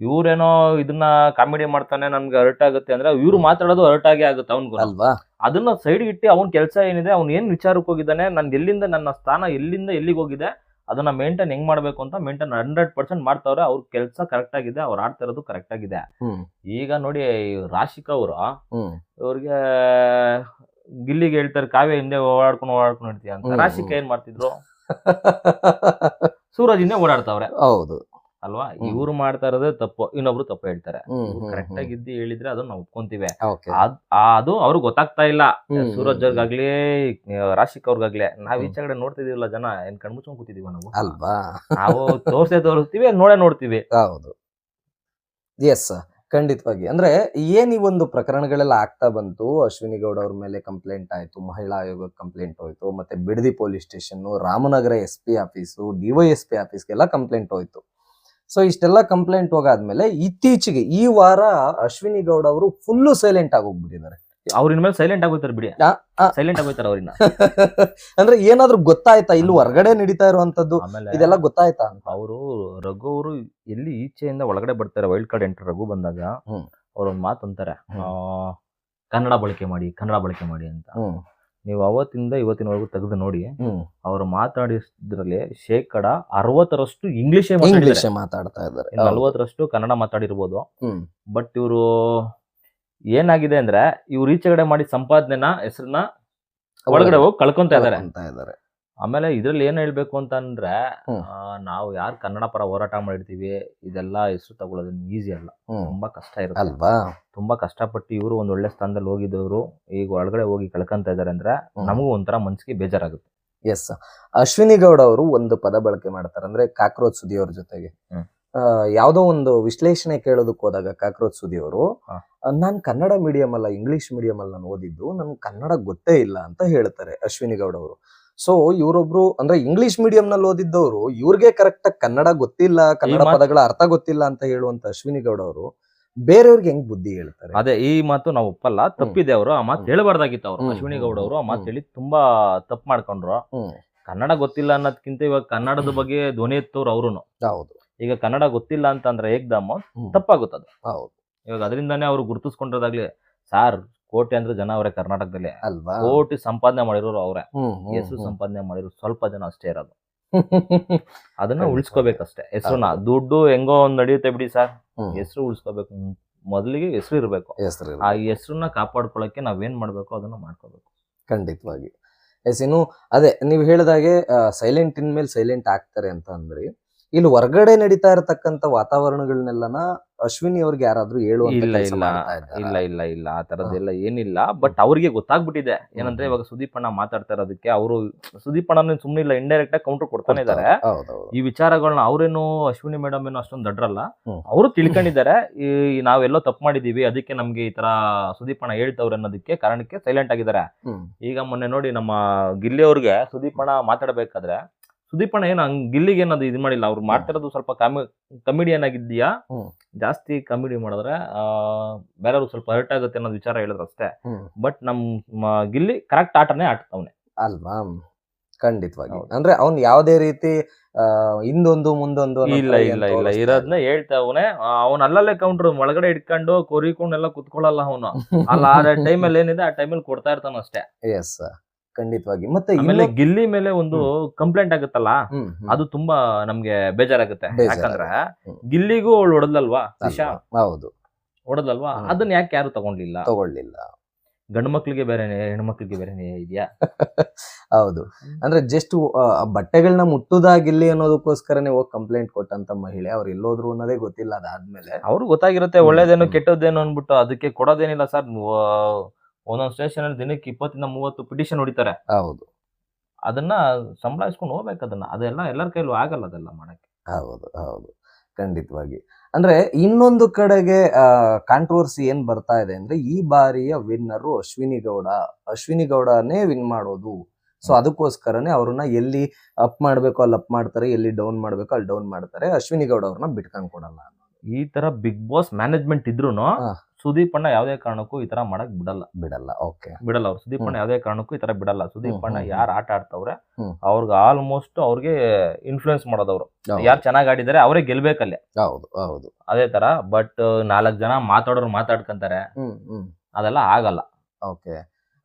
ಇವ್ರೇನೋ ಇದನ್ನ ಕಾಮಿಡಿ ಮಾಡ್ತಾನೆ, ನನ್ಗೆ ಹರ್ಟ್ ಆಗುತ್ತೆ ಅಂದ್ರೆ ಇವ್ರು ಮಾತಾಡೋದು ಹರ್ಟ್ ಆಗೇ ಆಗುತ್ತೆ ಅವ್ನ್ಗೂ ಅಲ್ವಾ. ಅದನ್ನ ಸೈಡ್ ಇಟ್ಟು ಅವ್ನ ಕೆಲಸ ಏನಿದೆ, ಅವ್ನು ಏನ್ ವಿಚಾರಕ್ಕೆ ಹೋಗಿದ್ದಾನೆ, ನನ್ನ ಸ್ಥಾನ ಎಲ್ಲಿಂದ ಎಲ್ಲಿಗೆ ಹೋಗಿದೆ, ಅದನ್ನ ಮೇಂಟೈನ್ ಹೆಂಗ್ ಮಾಡ್ಬೇಕು ಅಂತ ಮೇಂಟೈನ್ 100% ಮಾಡ್ತಾವ್ರೆ. ಅವ್ರ ಕೆಲಸ ಕರೆಕ್ಟ್ ಆಗಿದೆ, ಅವ್ರು ಆಡ್ತಾ ಇರೋದು ಕರೆಕ್ಟ್ ಆಗಿದೆ. ಈಗ ನೋಡಿ, ರಾಶಿಕಾ ಅವರು ಇವ್ರಿಗೆ ಗಿಲ್ಲಿಗೆ ಹೇಳ್ತಾರೆ ಕಾವ್ಯ ಹಿಂದೆ ಓಡಾಡ್ಕೊಂಡು ಇರ್ತೀಯ ಅಂತ. ರಾಶಿಕಾ ಏನ್ ಮಾಡ್ತಿದ್ರು? ಸೂರಜ್ ಹಿಂದೆ ಓಡಾಡ್ತಾವ್ರೆ. ಹೌದು ಅಲ್ವಾ? ಇವ್ರು ಮಾಡ್ತಾ ಇರೋದೇ ತಪ್ಪು, ಇನ್ನೊಬ್ರು ತಪ್ಪು ಹೇಳ್ತಾರೆ. ಕರೆಕ್ಟ್ ಆಗಿದ್ದು ಹೇಳಿದ್ರೆ ಅದನ್ನ ನಾವು ಒಪ್ಕೊಂತೀವಿ. ಅದು ಅವ್ರಿಗೆ ಗೊತ್ತಾಗ್ತಾ ಇಲ್ಲ. ಸೂರಜ್ ಅವ್ರಿಗಾಗ್ಲಿ ರಾಶಿಕ್ ಅವ್ರಿಗಾಗ್ಲಿ. ನಾವ್ ಈಚೆಗಡೆ ನೋಡ್ತಿದೀವಲ್ಲ, ಜನ ಏನ್ ಕಣ್ಮುಚ್ಕೊಂಡ್ ಕೂತಿದೀವ ನಾವು ಅಲ್ವಾ? ನಾವು ತೋರಿಸ್ತೀವಿ, ನೋಡ್ತೀವಿ. ಹೌದು, ಎಸ್, ಖಂಡಿತವಾಗಿ. ಅಂದ್ರೆ ಏನ್ ಈ ಒಂದು ಪ್ರಕರಣಗಳೆಲ್ಲ ಆಗ್ತಾ ಬಂತು, ಅಶ್ವಿನಿ ಗೌಡ ಅವ್ರ ಮೇಲೆ ಕಂಪ್ಲೇಂಟ್ ಆಯ್ತು, ಮಹಿಳಾ ಆಯೋಗಕ್ಕೆ ಕಂಪ್ಲೇಂಟ್ ಹೋಯ್ತು, ಮತ್ತೆ Bidadi police station, Ramanagara SP office, DYSP ಆಫೀಸ್ಗೆಲ್ಲ ಕಂಪ್ಲೇಂಟ್ ಹೋಯ್ತು. ಸೊ ಇಷ್ಟೆಲ್ಲ ಕಂಪ್ಲೇಂಟ್ ಹೋಗಾದ್ಮೇಲೆ ಇತ್ತೀಚೆಗೆ ಈ ವಾರ ಅಶ್ವಿನಿ ಗೌಡ ಅವರು ಫುಲ್ಲು ಸೈಲೆಂಟ್ ಆಗೋಗ್ಬಿಟ್ಟಿದ್ದಾರೆ. ಅವ್ರ ಇನ್ಮೇಲೆ ಸೈಲೆಂಟ್ ಆಗೋಯ್ತಾರೆ ಬಿಡಿ, ಸೈಲೆಂಟ್ ಆಗೋಯ್ತಾರೆ ಅವ್ರನ್ನ. ಅಂದ್ರೆ ಏನಾದ್ರು ಗೊತ್ತಾಯ್ತಾ ಇಲ್ಲಿ ಹೊರಗಡೆ ನಡೀತಾ ಇರುವಂತದ್ದು ಇದೆಲ್ಲ ಗೊತ್ತಾಯ್ತಾ ಅಂತ? ಅವರು ರಘು ಅವರು ಎಲ್ಲಿ ಈಚೆಯಿಂದ ಒಳಗಡೆ ಬರ್ತಾರೆ, ವೈಲ್ಡ್ ಕಾರ್ಡ್ ಎಂಟರ್ ರಘು ಬಂದಾಗ ಅವ್ರೊಂದ್ ಮಾತು ಅಂತಾರೆ, ಕನ್ನಡ ಬಳಕೆ ಮಾಡಿ ಅಂತ. ನೀವು ಅವತ್ತಿಂದ ಇವತ್ತಿನವರೆಗೂ ತೆಗೆದು ನೋಡಿ, ಅವರು ಮಾತಾಡಿದ್ರಲ್ಲಿ 60% ಇಂಗ್ಲಿಷೇ ಮಾತಾಡ್ತಾ ಇದ್ದಾರೆ. 40% ಕನ್ನಡ ಮಾತಾಡಿರ್ಬೋದು. ಬಟ್ ಇವರು ಏನಾಗಿದೆ ಅಂದ್ರೆ, ಇವ್ರು ಈಚೆಗಡೆ ಮಾಡಿ ಸಂಪಾದನೆನ ಹೆಸರನ್ನ ಒಳಗಡೆ ಹೋಗಿ ಕಳ್ಕೊಂತ ಇದಾರೆ. ಆಮೇಲೆ ಇದ್ರಲ್ಲಿ ಏನ್ ಹೇಳ್ಬೇಕು ಅಂತ ಅಂದ್ರೆ, ನಾವು ಯಾರು ಕನ್ನಡ ಪರ ಹೋರಾಟ ಮಾಡಿರ್ತೀವಿ, ಇದೆಲ್ಲ ಹೆಸರು ತಗೊಳ್ಳೋದು ಈಸಿ ಅಲ್ಲ, ತುಂಬಾ ಕಷ್ಟ ಇರುತ್ತೆ ಅಲ್ವಾ. ತುಂಬಾ ಕಷ್ಟಪಟ್ಟು ಇವರು ಒಂದ್ ಒಳ್ಳೆ ಸ್ಥಾನದಲ್ಲಿ ಹೋಗಿದ್ದವರು ಈಗ ಒಳಗಡೆ ಹೋಗಿ ಕಳ್ಕೊಂತ ಇದಾರೆ ಅಂದ್ರೆ ನಮಗೂ ಒಂಥರ ಮನ್ಸಿಗೆ ಬೇಜಾರಾಗುತ್ತೆ. ಎಸ್, ಅಶ್ವಿನಿ ಗೌಡ ಅವರು ಒಂದು ಪದ ಬಳಕೆ ಮಾಡ್ತಾರೆ, ಅಂದ್ರೆ ಕಾಕ್ರೋಚ್ ಸುದಿ ಅವ್ರ ಜೊತೆಗೆ ಯಾವ್ದೋ ಒಂದು ವಿಶ್ಲೇಷಣೆ ಕೇಳೋದಕ್ಕೆ ಹೋದಾಗ ಕಾಕ್ರೋಚ್ ಸುದಿ ಅವರು, ನಾನ್ ಕನ್ನಡ ಮೀಡಿಯಂ ಅಲ್ಲ, ಇಂಗ್ಲಿಷ್ ಮೀಡಿಯಂ ಅಲ್ಲಿ ನಾನು ಓದಿದ್ದು, ನನ್ ಕನ್ನಡ ಗೊತ್ತೇ ಇಲ್ಲ ಅಂತ ಹೇಳ್ತಾರೆ ಅಶ್ವಿನಿ ಗೌಡ ಅವರು. ಸೊ ಇವರೊಬ್ರು ಅಂದ್ರೆ ಇಂಗ್ಲಿಷ್ ಮೀಡಿಯಂ ನಲ್ಲಿ ಓದಿದ್ದವರು, ಇವ್ರಿಗೆ ಕರೆಕ್ಟ್ ಆಗಿ ಕನ್ನಡ ಗೊತ್ತಿಲ್ಲ, ಕನ್ನಡ ಪದಗಳ ಅರ್ಥ ಗೊತ್ತಿಲ್ಲ ಅಂತ ಹೇಳುವಂತ ಅಶ್ವಿನಿ ಗೌಡ ಅವರು ಬೇರೆಯವ್ರಿಗೆ ಹೆಂಗ್ ಬುದ್ಧಿ ಹೇಳ್ತಾರೆ? ಅದೇ ಈ ಮಾತು ನಾವು ಒಪ್ಪಲ್ಲ, ತಪ್ಪಿದೆ. ಅವರು ಆ ಮಾತು ಹೇಳಬಾರ್ದಾಗಿತ್ತು. ಅವ್ರು ಅಶ್ವಿನಿ ಗೌಡ ಅವರು ಆ ಮಾತು ಹೇಳಿ ತುಂಬಾ ತಪ್ಪು ಮಾಡ್ಕೊಂಡ್ರು. ಕನ್ನಡ ಗೊತ್ತಿಲ್ಲ ಅನ್ನೋದಕ್ಕಿಂತ ಇವಾಗ ಕನ್ನಡದ ಬಗ್ಗೆ ಧ್ವನಿ ಎತ್ತವ್ರು ಅವ್ರುನು. ಹೌದು, ಈಗ ಕನ್ನಡ ಗೊತ್ತಿಲ್ಲ ಅಂತಂದ್ರೆ ಏಕ್ದಮ್ ತಪ್ಪಾಗುತ್ತದೆ. ಹೌದು, ಇವಾಗ ಅದರಿಂದಾನೇ ಅವ್ರು ಗುರುತಿಸ್ಕೊಂಡಿರೋದಾಗ್ಲಿ. ಸಾರ್, ಕೋಟಿ ಅಂದ್ರೆ ಜನ ಅವರೇ ಕರ್ನಾಟಕದಲ್ಲಿ ಅಲ್ವಾ, ಕೋಟಿ ಸಂಪಾದನೆ ಮಾಡಿರೋರು ಅವ್ರೆ. ಹೆಸರು ಸಂಪಾದನೆ ಮಾಡಿರೋ ಸ್ವಲ್ಪ ಜನ ಅಷ್ಟೇ ಇರೋದು. ಅದನ್ನ ಉಳಿಸ್ಕೋಬೇಕಷ್ಟೇ ಹೆಸರನ್ನ. ದುಡ್ಡು ಹೆಂಗೋ ಒಂದ್ ನಡೆಯುತ್ತೆ ಬಿಡಿ ಸರ್, ಹೆಸರು ಉಳಿಸ್ಕೋಬೇಕು. ಮೊದಲಿಗೆ ಹೆಸರು ಇರ್ಬೇಕು. ಆ ಹೆಸರನ್ನ ಕಾಪಾಡ್ಕೊಳಕ್ಕೆ ನಾವೇನ್ ಮಾಡ್ಬೇಕು ಅದನ್ನ ಮಾಡ್ಕೋಬೇಕು. ಖಂಡಿತವಾಗಿ. ಎಸ್, ಇನ್ನು ಅದೇ ನೀವು ಹೇಳಿದಾಗೆ ಸೈಲೆಂಟ್ ಇನ್ ಮೇಲೆ ಸೈಲೆಂಟ್ ಆಗ್ತಾರೆ ಅಂತ ಅಂದ್ರಿ. ಇಲ್ಲಿ ಹೊರಗಡೆ ನಡೀತಾ ಇರತಕ್ಕಂತ ವಾತಾವರಣಗಳನ್ನೆಲ್ಲನ ಅಶ್ವಿನಿ ಅವ್ರಿಗೆ ಯಾರಾದ್ರೂ ಹೇಳುವಂತ ಇಲ್ಲ ಕೆಲಸ ಇಲ್ಲ ಮಾಡ್ತಾ ಇದ್ದಾರಾ? ಇಲ್ಲ ಇಲ್ಲ ಇಲ್ಲ ಆ ತರದೆಲ್ಲ ಏನಿಲ್ಲ. ಬಟ್ ಅವ್ರಿಗೆ ಗೊತ್ತಾಗ್ಬಿಟ್ಟಿದೆ ಏನಂದ್ರೆ ಇವಾಗ ಸುದೀಪ್ ಅಣ್ಣ ಮಾತಾಡ್ತಾ ಇರೋದಕ್ಕೆ ಅವರು ಸುದೀಪ್ ಅಣ್ಣ ಸುಮ್ನೆ ಇಲ್ಲ, ಇಂಡೈರೆಕ್ಟ್ ಆಗಿ ಕೌಂಟರ್ ಕೊಡ್ತಾನೆ ಇದಾರೆ. ಹೌದೌದು. ಈ ವಿಚಾರಗಳನ್ನ ಅವ್ರೇನು ಅಶ್ವಿನಿ ಮೇಡಮ್ ಏನು ಅಷ್ಟೊಂದು ದಡ್ರಲ್ಲ, ಹ್ಮ್. ಅವರು ತಿಳ್ಕೊಂಡಿದ್ದಾರೆ ಈ ನಾವೆಲ್ಲೋ ತಪ್ಪು ಮಾಡಿದೀವಿ, ಅದಕ್ಕೆ ನಮ್ಗೆ ಈ ತರ ಸುದೀಪ್ ಅಣ್ಣ ಹೇಳ್ತವ್ರೆ ಅನ್ನೋದಕ್ಕೆ ಕಾರಣಕ್ಕೆ ಸೈಲೆಂಟ್ ಆಗಿದ್ದಾರೆ. ಹ್ಮ್. ಈಗ ಮೊನ್ನೆ ನೋಡಿ ನಮ್ಮ ಗಿಲ್ಲಿ ಅವ್ರಿಗೆ ಸುದೀಪ್ ಅಣ್ಣ ಮಾತಾಡ್ಬೇಕಾದ್ರೆ ಸುದೀಪ್ ಅಣ್ಣ ಏನು ಹಂಗ್ ಗಿಲ್ಲಿಗೆ ಏನದು ಇದು ಮಾಡಿಲ್ಲ. ಅವ್ರು ಮಾಡ್ತಿರೋದು ಸ್ವಲ್ಪ ಕಮಿಡಿಯನ್ ಆಗಿದ್ಯಾ, ಹ್ಮ್. ಜಾಸ್ತಿ ಕಾಮಿಡಿ ಮಾಡಿದ್ರೆ ಬೇರೆಯವ್ರಿಗೆ ಸ್ವಲ್ಪ ಹರ್ಟ್ ಆಗುತ್ತೆ ಅನ್ನೋದು ವಿಚಾರ ಹೇಳಿದ್ರು ಅಷ್ಟೇ. ಹ್ಮ್. ಬಟ್ ನಮ್ಮ ಗಿಲ್ಲಿ ಕರೆಕ್ಟ್ ಆಟನೇ ಆಡ್ತವ್ನೆ ಅಲ್ವಾ? ಖಂಡಿತವಾಗಿ. ಹೌದು. ಅಂದ್ರೆ ಅವ್ನ್ ಯಾವ್ದೇ ರೀತಿ ಹಿಂದೊಂದು ಮುಂದೊಂದು ಅನ್ನೋ ಇಲ್ಲ ತರ ಇಲ್ಲ ಏನ್ ಇಲ್ಲ ತೋರಿಸ್ತಾ ಇರೋದ್ನ ಹೇಳ್ತಾವನೆ. ಅವ್ನ ಅಲ್ಲಲ್ಲೇ ಕೌಂಟ್ರು ಒಳಗಡೆ ಇಟ್ಕೊಂಡು ಕೊರಿಕೊಂಡೆಲ್ಲ ಕುತ್ಕೊಳ್ಳಲ್ಲ ಅವನು. ಅಲ್ಲ ಆ ಟೈಮಲ್ಲಿ ಏನಿದೆ ಆ ಟೈಮಲ್ಲಿ ಕೊಡ್ತಾ ಇರ್ತಾನ ಅಷ್ಟೇ. ಎಸ್, ಖಂಡಿತವಾಗಿ. ಮತ್ತೆ ಆಮೇಲೆ ಗಿಲ್ಲಿ ಮೇಲೆ ಒಂದು ಕಂಪ್ಲೇಂಟ್ ಆಗುತ್ತಲ್ಲ, ಹ್ಮ್. ಅದು ತುಂಬಾ ನಮ್ಗೆ ಬೇಜಾರಾಗುತ್ತೆ. ಬೇಜಾರಾಗುತ್ತೆ. ಯಾಕಂದ್ರೆ ಹ್ಮ್. ಗಿಲ್ಲಿಗೂ ಅವಳು ಹೊಡೆದಲ್ವಾ, ದಿಶಾ ಹೌದು, ಹೊಡೆದಲ್ವಾ, ಹ್ಮ್. ಅದನ್ನ ಯಾಕೆ ಯಾರು ತಗೊಂಡ್ಲಿಲ್ಲ? ತಗೊಳ್ಳಿಲ್ಲ. ಗಂಡು ಮಕ್ಳಿಗೆ ಬೇರೆನೆ ಹೆಣ್ಮಕ್ಳಿಗೆ ಬೇರೆನೆ ಇದೆಯಾ? ಹೌದು. ಅಂದ್ರೆ ಜಸ್ಟ್ ಬಟ್ಟೆಗಳನ್ನ ಮುಟ್ಟುದಾಗಿಲ್ಲಿ ಅನ್ನೋದಕ್ಕೋಸ್ಕರನೇ ಹೋಗಿ ಕಂಪ್ಲೇಂಟ್ ಕೊಟ್ಟಂತ ಮಹಿಳೆ ಅವ್ರು ಎಲ್ಲೋದ್ರು ಅನ್ನೋದೇ ಗೊತ್ತಿಲ್ಲ. ಅದಾದ್ಮೇಲೆ ಅವ್ರು ಗೊತ್ತಾಗಿರುತ್ತೆ ಒಳ್ಳೇದೇನು ಹ್ಮ್. ಕೆಟ್ಟದ್ದೇನು ಅನ್ಬಿಟ್ಟು ಅದಕ್ಕೆ ಕೊಡೋದೇನಿಲ್ಲ ಸರ್. ಒಂದೊಂದ್ ಸ್ಟೇಷನ್ ಅಲ್ಲಿ ದಿನಕ್ಕೆ 20-30 ಪಿಟಿಷನ್ ಹೊಡಿತಾರೆ. ಹೌದು, ಅದನ್ನ ಸಂಭಾಳಿಸ್ಕೊಂಡು ಹೋಗ್ಬೇಕು. ಅದೆಲ್ಲ ಎಲ್ಲರ ಕೈಲೂ ಆಗಲ್ಲ ಅದೆಲ್ಲ ಮಾಡಕ್ಕೆ. ಹೌದು, ಹೌದು, ಖಂಡಿತವಾಗಿ. ಅಂದ್ರೆ ಇನ್ನೊಂದು ಕಡೆಗೆ ಕಾಂಟ್ರವರ್ಸಿ ಏನ್ ಬರ್ತಾ ಇದೆ ಅಂದ್ರೆ, ಈ ಬಾರಿಯ ವಿನ್ನರು ಅಶ್ವಿನಿ ಗೌಡನೇ ವಿನ್ ಮಾಡೋದು. ಸೊ ಅದಕ್ಕೋಸ್ಕರನೇ ಅವ್ರನ್ನ ಎಲ್ಲಿ ಅಪ್ ಮಾಡ್ಬೇಕು ಅಲ್ಲಿ ಅಪ್ ಮಾಡ್ತಾರೆ, ಎಲ್ಲಿ ಡೌನ್ ಮಾಡ್ಬೇಕು ಅಲ್ಲಿ ಡೌನ್ ಮಾಡ್ತಾರೆ. ಅಶ್ವಿನಿ ಗೌಡ ಅವ್ರನ್ನ ಬಿಟ್ಕೊಂಡ್ ಕೊಡಲ್ಲ. ಈ ತರ ಬಿಗ್ ಬಾಸ್ ಮ್ಯಾನೇಜ್ಮೆಂಟ್ ಇದ್ರೂನು ಹಾ. ಸುದೀಪ್ ಅಣ್ಣ ಯಾವ್ದೇ ಕಾರಣಕ್ಕೂ ಈ ತರ ಮಾಡಕ್ ಬಿಡಲ್ಲ. ಓಕೆ. ಅವ್ರು ಸುದೀಪ್ ಅಣ್ಣ ಯಾವ್ದೇ ಕಾರಣಕ್ಕೂ ಈ ತರ ಬಿಡಲ್ಲ. ಸುದೀಪ್ ಅಣ್ಣ ಹ್ಮ್. ಯಾರು ಆಟ ಆಡ್ತವ್ರೆ ಹ್ಮ್. ಅವ್ರಿಗೆ ಆಲ್ಮೋಸ್ಟ್ ಅವ್ರಿಗೆ ಇನ್ಫ್ಲೂಯೆನ್ಸ್ ಮಾಡೋದವ್ರು. ಹೌದು. ಯಾರು ಚೆನ್ನಾಗ್ ಆಡಿದಾರೆ ಅವರೇ ಗೆಲ್ಬೇಕಲ್ಲೇ. ಹೌದು, ಹೌದು. ಅದೇ ತರ. ಬಟ್ 4 ಜನ ಮಾತಾಡೋರು ಮಾತಾಡ್ಕಂತಾರೆ, ಹ್ಮ್. ಅದೆಲ್ಲ ಆಗಲ್ಲ. ಓಕೆ.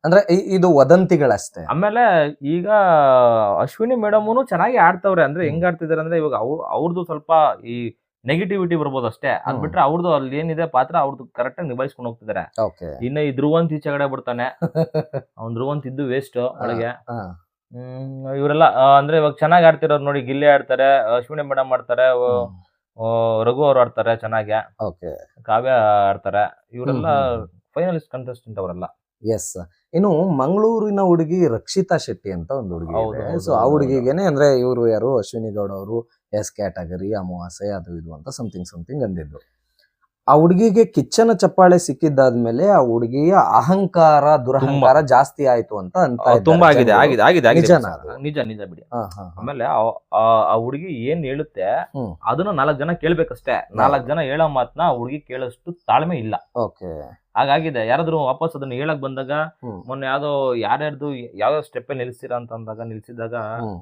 ಅಂದ್ರೆ ಇದು ವದಂತಿಗಳಷ್ಟೇ. ಆಮೇಲೆ ಈಗ ಅಶ್ವಿನಿ ಮೇಡಮ್ನು ಚೆನ್ನಾಗಿ ಆಡ್ತವ್ರೆ. ಅಂದ್ರೆ ಹೆಂಗ್ ಆಡ್ತಿದಾರೆ ಅಂದ್ರೆ ಇವಾಗ ಅವ್ರದ್ದು ಸ್ವಲ್ಪ ಈ ನೆಗೆಟಿವಿಟಿ ಬರ್ಬೋದು ಅಷ್ಟೇ. ಅದ್ ಬಿಟ್ರೆ ಅವ್ರದ್ದು ಅಲ್ಲಿ ಏನಿದೆ ಪಾತ್ರ ಅವ್ರದ್ದು ಕರೆಕ್ಟ್ ಆಗಿ ನಿಭಾಯಿಸ್ಕೊಂಡು ಹೋಗ್ತಿದಾರೆ. ಓಕೆ. ಇನ್ನ ಈ ಧ್ರುವಂತ್ ಈಚೆಗಡೆ ಬಿಡ್ತಾನೆ. ಅವ್ನ್ ಧ್ರುವಂತ್ ಇದ್ದು ವೇಸ್ಟ್ ಒಳಗೆ. ಇವರೆಲ್ಲ ಅಂದ್ರೆ ಇವಾಗ ಚೆನ್ನಾಗಿ ಆಡ್ತಿರೋರು ನೋಡಿ, ಗಿಲ್ಲಿ ಆಡ್ತಾರೆ, ಅಶ್ವಿನಿ ಮೇಡಮ್ ಆಡ್ತಾರೆ, ರಘು ಅವ್ರು ಆಡ್ತಾರೆ ಚೆನ್ನಾಗಿ, ಓಕೆ. ಕಾವ್ಯ ಆಡ್ತಾರೆ. ಇವರೆಲ್ಲ ಫೈನಲಿಸ್ಟ್ ಕಂಟೆಸ್ಟೆಂಟ್ ಅವರೆಲ್ಲ. ಎಸ್. ಇನ್ನು ಮಂಗಳೂರಿನ ಹುಡುಗಿ ರಕ್ಷಿತಾ ಶೆಟ್ಟಿ ಅಂತ ಒಂದು ಹುಡುಗಿ ಹೌದು, ಇದೆ. ಹೌದು, ಸೊ ಆ ಹೌದು, ಹುಡುಗಿಗೆನೆ ಅಂದ್ರೆ ಇವರು ಯಾರು ಅಶ್ವಿನಿ ಗೌಡ ಅವರು ಎಸ್ ಕ್ಯಾಟಗರಿ ಅಮಾವಾಸ್ಯೆ ಅದು ಇದು ಅಂತ ಸಮಥಿಂಗ್ ಅಂದಿದ್ರು. ಆ ಹುಡುಗಿಗೆ ಕಿಚ್ಚನ ಚಪ್ಪಾಳೆ ಸಿಕ್ಕಿದ್ದಾದ್ಮೇಲೆ ಆ ಹುಡುಗಿಯ ಅಹಂಕಾರ ದುರಹಂಕಾರ ಜಾಸ್ತಿ ಆಯ್ತು ಅಂತ ತುಂಬಾ ಆಗಿದೆ. ನಿಜನಾ ಅದು? ನಿಜ ಬಿಡಿ. ಹಾ, ಹಾ. ಆಮೇಲೆ ಆ ಹುಡುಗಿ ಏನ್ ಹೇಳುತ್ತೆ ಅದನ್ನ 4 ಜನ ಕೇಳ್ಬೇಕಷ್ಟೇ. 4 ಜನ ಹೇಳೋ ಮಾತ್ನ ಆ ಹುಡುಗಿ ಕೇಳೋಷ್ಟು ತಾಳ್ಮೆ ಇಲ್ಲ. ಓಕೆ. ಹಾಗಾಗಿದೆ. ಯಾರಾದ್ರೂ ವಾಪಸ್ ಅದನ್ನ ಹೇಳಕ್ ಬಂದಾಗ ಮೊನ್ನೆ ಯಾರ್ಯಾರ್ದು ಯಾವ ಸ್ಟೆಪ್ ನಿಲ್ಸಿರಾ ಅಂತ ಅಂದಾಗ ನಿಲ್ಸಿದಾಗ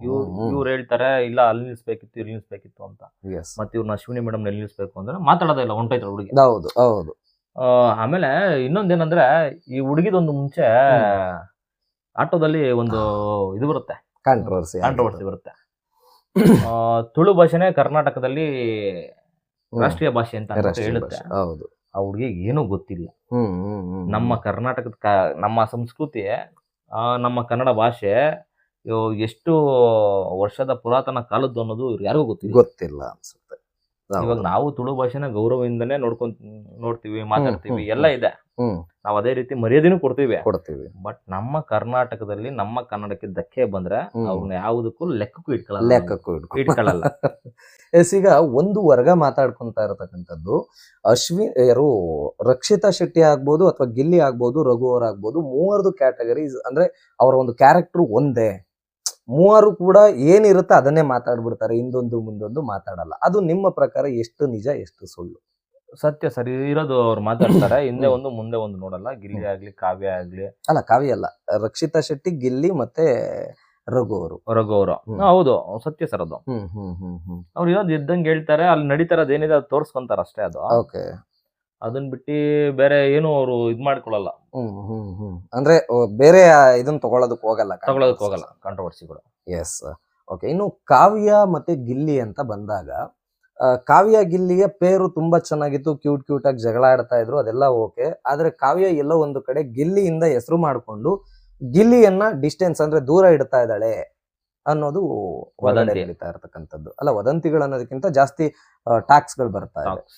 ಇವ್ರು ಹೇಳ್ತಾರೆ ಇಲ್ಲ ಅಲ್ಲಿ ನಿಲ್ಸ್ಬೇಕಿತ್ತು ಇಲ್ಲಿ ನಿಲ್ಸ್ಬೇಕಿತ್ತು ಅಂತ. ಮತ್ತೆ ಇವ್ರನ್ನ ಅಶ್ವಿನಿ ಮೇಡಮ್ ಎಲ್ಲಿ ನಿಲ್ಸ್ಬೇಕು ಅಂದ್ರೆ ಮಾತಾಡೋದೇ ಇಲ್ಲ, ಹೊಂಟೈತ್ರ ಹುಡುಗಿ. ಹೌದು, ಹೌದು. ಆಮೇಲೆ ಇನ್ನೊಂದೇನಂದ್ರೆ ಈ ಹುಡುಗಿದೊಂದು ಮುಂಚೆ ಆಟೋದಲ್ಲಿ ಒಂದು ಇದು ಬರುತ್ತೆ, ಕಾಂಟ್ರವರ್ಸಿ ಬರುತ್ತೆ. ತುಳು ಭಾಷೆನೇ ಕರ್ನಾಟಕದಲ್ಲಿ ರಾಷ್ಟ್ರೀಯ ಭಾಷೆ ಅಂತ ಹೇಳುತ್ತೆ. ಹೌದು. ಆ ಹುಡುಗಿಗೆ ಏನೂ ಗೊತ್ತಿಲ್ಲ. ನಮ್ಮ ಕರ್ನಾಟಕದ ನಮ್ಮ ಸಂಸ್ಕೃತಿ, ನಮ್ಮ ಕನ್ನಡ ಭಾಷೆ ಎಷ್ಟು ವರ್ಷದ ಪುರಾತನ ಕಾಲದ್ದು ಅನ್ನೋದು ಯಾರಿಗೂ ಗೊತ್ತಿಲ್ಲ ಅನ್ಸುತ್ತೆ. ಇವಾಗ ನಾವು ತುಳು ಭಾಷೆನ ಗೌರವದಿಂದನೇ ನೋಡ್ತೀವಿ, ಮಾತಾಡ್ತೀವಿ, ಎಲ್ಲ ಇದೆ. ನಾವ್ ಅದೇ ರೀತಿ ಮರ್ಯಾದೆನೂ ಕೊಡ್ತೀವಿ. ಬಟ್ ನಮ್ಮ ಕರ್ನಾಟಕದಲ್ಲಿ ನಮ್ಮ ಕನ್ನಡಕ್ಕೆ ಧಕ್ಕೆ ಬಂದ್ರೆ ಅವ್ರನ್ನ ಯಾವುದಕ್ಕೂ ಲೆಕ್ಕಕ್ಕೂ ಇಟ್ಕೊಳ್ಳಲ್ಲ. ಈಗ ಒಂದು ವರ್ಗ ಮಾತಾಡ್ಕೊಂತ ಇರತಕ್ಕಂಥದ್ದು ಯಾರು ರಕ್ಷಿತಾ ಶೆಟ್ಟಿ ಆಗ್ಬೋದು ಅಥವಾ ಗಿಲ್ಲಿ ಆಗ್ಬೋದು ರಘು ಅವ್ರ ಆಗ್ಬೋದು, ಮೂವರದು ಕ್ಯಾಟಗರೀಸ್ ಅಂದ್ರೆ ಅವರ ಒಂದು ಕ್ಯಾರೆಕ್ಟರ್ ಒಂದೇ. ಮೂವರು ಕೂಡ ಏನಿರುತ್ತೆ ಅದನ್ನೇ ಮಾತಾಡ್ಬಿಡ್ತಾರೆ, ಹಿಂದೊಂದು ಮುಂದೊಂದು ಮಾತಾಡಲ್ಲ. ಅದು ನಿಮ್ಮ ಪ್ರಕಾರ ಎಷ್ಟು ನಿಜ ಎಷ್ಟು ಸುಳ್ಳು? ಸತ್ಯ ಸರಿ ಇರೋದು ಅವ್ರು ಮಾತಾಡ್ತಾರೆ, ಹಿಂದೆ ಒಂದು ಮುಂದೆ ಒಂದು ನೋಡಲ್ಲ. ಗಿಲ್ಲಿ ಆಗ್ಲಿ ಕಾವ್ಯ ಆಗ್ಲಿ, ಅಲ್ಲ ಕಾವ್ಯ ಅಲ್ಲ, ರಕ್ಷಿತಾ ಶೆಟ್ಟಿ, ಗಿಲ್ಲಿ ಮತ್ತೆ ರಘು ಅವರು. ಹೌದು, ಸತ್ಯ ಸರ್ ಅದು. ಅವ್ರು ಇರೋದು ಇದ್ದಂಗೆ ಹೇಳ್ತಾರೆ, ಅಲ್ಲಿ ನಡೀತಾರದ್ ಏನಿದೆ ಅದು ತೋರ್ಸ್ಕೊಂತಾರ ಅಷ್ಟೇ. ಅದು ಅದನ್ನ ಬಿಟ್ಟು ಬೇರೆ ಏನು ಅವರು ಇದ್ ಮಾಡ್ಕೊಳಲ್ಲ. ಅಂದ್ರೆ ಬೇರೆ ಇದನ್ನ ತಗೊಳೋದಕ್ಕೆ ಹೋಗಲ್ಲ ಕಾಂಟ್ರವರ್ಸಿಗಳು. ಎಸ್. ಓಕೆ. ಇನ್ನು ಕಾವ್ಯ ಮತ್ತೆ ಗಿಲ್ಲಿ ಅಂತ ಬಂದಾಗ, ಕಾವ್ಯ ಗಿಲ್ಲಿಯ ಪೇರು ತುಂಬಾ ಚೆನ್ನಾಗಿತ್ತು, ಕ್ಯೂಟ್ ಆಗಿ ಜಗಳ ಆಡ್ತಾ ಇದ್ರು, ಅದೆಲ್ಲ ಓಕೆ. ಆದ್ರೆ ಕಾವ್ಯ ಎಲ್ಲೋ ಒಂದು ಕಡೆ ಗಿಲ್ಲಿಯಿಂದ ಹೆಸರು ಮಾಡ್ಕೊಂಡು ಗಿಲ್ಲಿಯನ್ನ ಡಿಸ್ಟೆನ್ಸ್ ಅಂದ್ರೆ ದೂರ ಇಡ್ತಾ ಇದ್ದಾಳೆ ಅನ್ನೋದು ಒಳಗಡೆ ವದಂತಿ. ನಡೀತಾ ಇರತಕ್ಕಂಥದ್ದು. ಅಲ್ಲ, ವದಂತಿಗಳು ಅನ್ನೋದಕ್ಕಿಂತ ಜಾಸ್ತಿ ಟಾಕ್ಸ್ ಗಳು ಬರ್ತಾ ಇದೆ. Talks.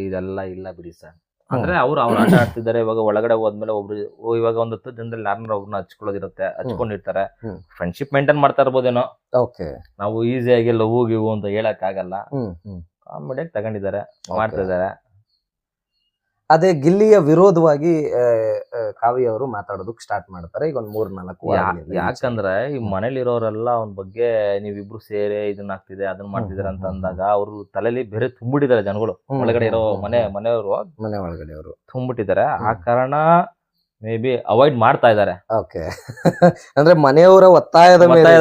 ಇದೆಲ್ಲ ಇಲ್ಲ ಬಿಡಿ ಸರ್. ಅಂದ್ರೆ ಅವ್ರು ಆಟ ಆಡ್ತಿದ್ದಾರೆ. ಇವಾಗ ಒಳಗಡೆ ಹೋದ್ಮೇಲೆ ಒಬ್ರು ಇವಾಗ ಒಂದು 10 ಜನದಲ್ಲಿ ಯಾರನ್ನ ಒಬ್ರನ್ನ ಹಚ್ಕೊಳ್ಳೋದಿರುತ್ತೆ, ಹಚ್ಕೊಂಡಿರ್ತಾರೆ. ಫ್ರೆಂಡ್ಶಿಪ್ ಮೇಂಟೈನ್ ಮಾಡ್ತಾ ಇರ್ಬೋದೇನೋ. ಓಕೆ. ನಾವು ಈಸಿಯಾಗಿ ಲವ್ ಗಿವು ಅಂತ ಹೇಳಕ್ ಆಗಲ್ಲ. ಕಾಮಿಡಿಯಾಗಿ ತಗೊಂಡಿದ್ದಾರೆ, ಮಾಡ್ತಾ ಇದಾರೆ. ಅದೇ ಗಿಲ್ಲಿಯ ವಿರೋಧವಾಗಿ ಕಾವ್ಯ ಅವರು ಮಾತಾಡೋದಕ್ಕೆ ಸ್ಟಾರ್ಟ್ ಮಾಡ್ತಾರೆ ಈಗ ಒಂದ್ 3-4 ವಾರಗಳಿಂದ. ಯಾಕಂದ್ರೆ ಈ ಮನೇಲಿ ಇರೋರೆಲ್ಲ ಅವನ ಬಗ್ಗೆ ನೀವಿಬ್ರು ಸೇರಿ ಇದನ್ನ ಆಗ್ತಿದೆ ಅದನ್ನ ಮಾಡ್ತಿದಾರೆ ಅಂತ ಅಂದಾಗ ಅವ್ರು ತಲೆಯಲ್ಲಿ ಬೇರೆ ತುಂಬಿಟ್ಟಿದ್ದಾರೆ ಜನಗಳು. ಒಳಗಡೆ ಇರೋ ಮನೆಯವರು ಮನೆ ಒಳಗಡೆ ಅವರು ತುಂಬಿಟ್ಟಿದ್ದಾರೆ. ಆ ಕಾರಣ ಮೇ ಬಿ ಅವಾಯ್ಡ್ ಮಾಡ್ತಾ ಇದಾರೆ. ಓಕೆ. ಅಂದ್ರೆ ಮನೆಯವರ ಒತ್ತಾಯದ ಮೇಲೆ.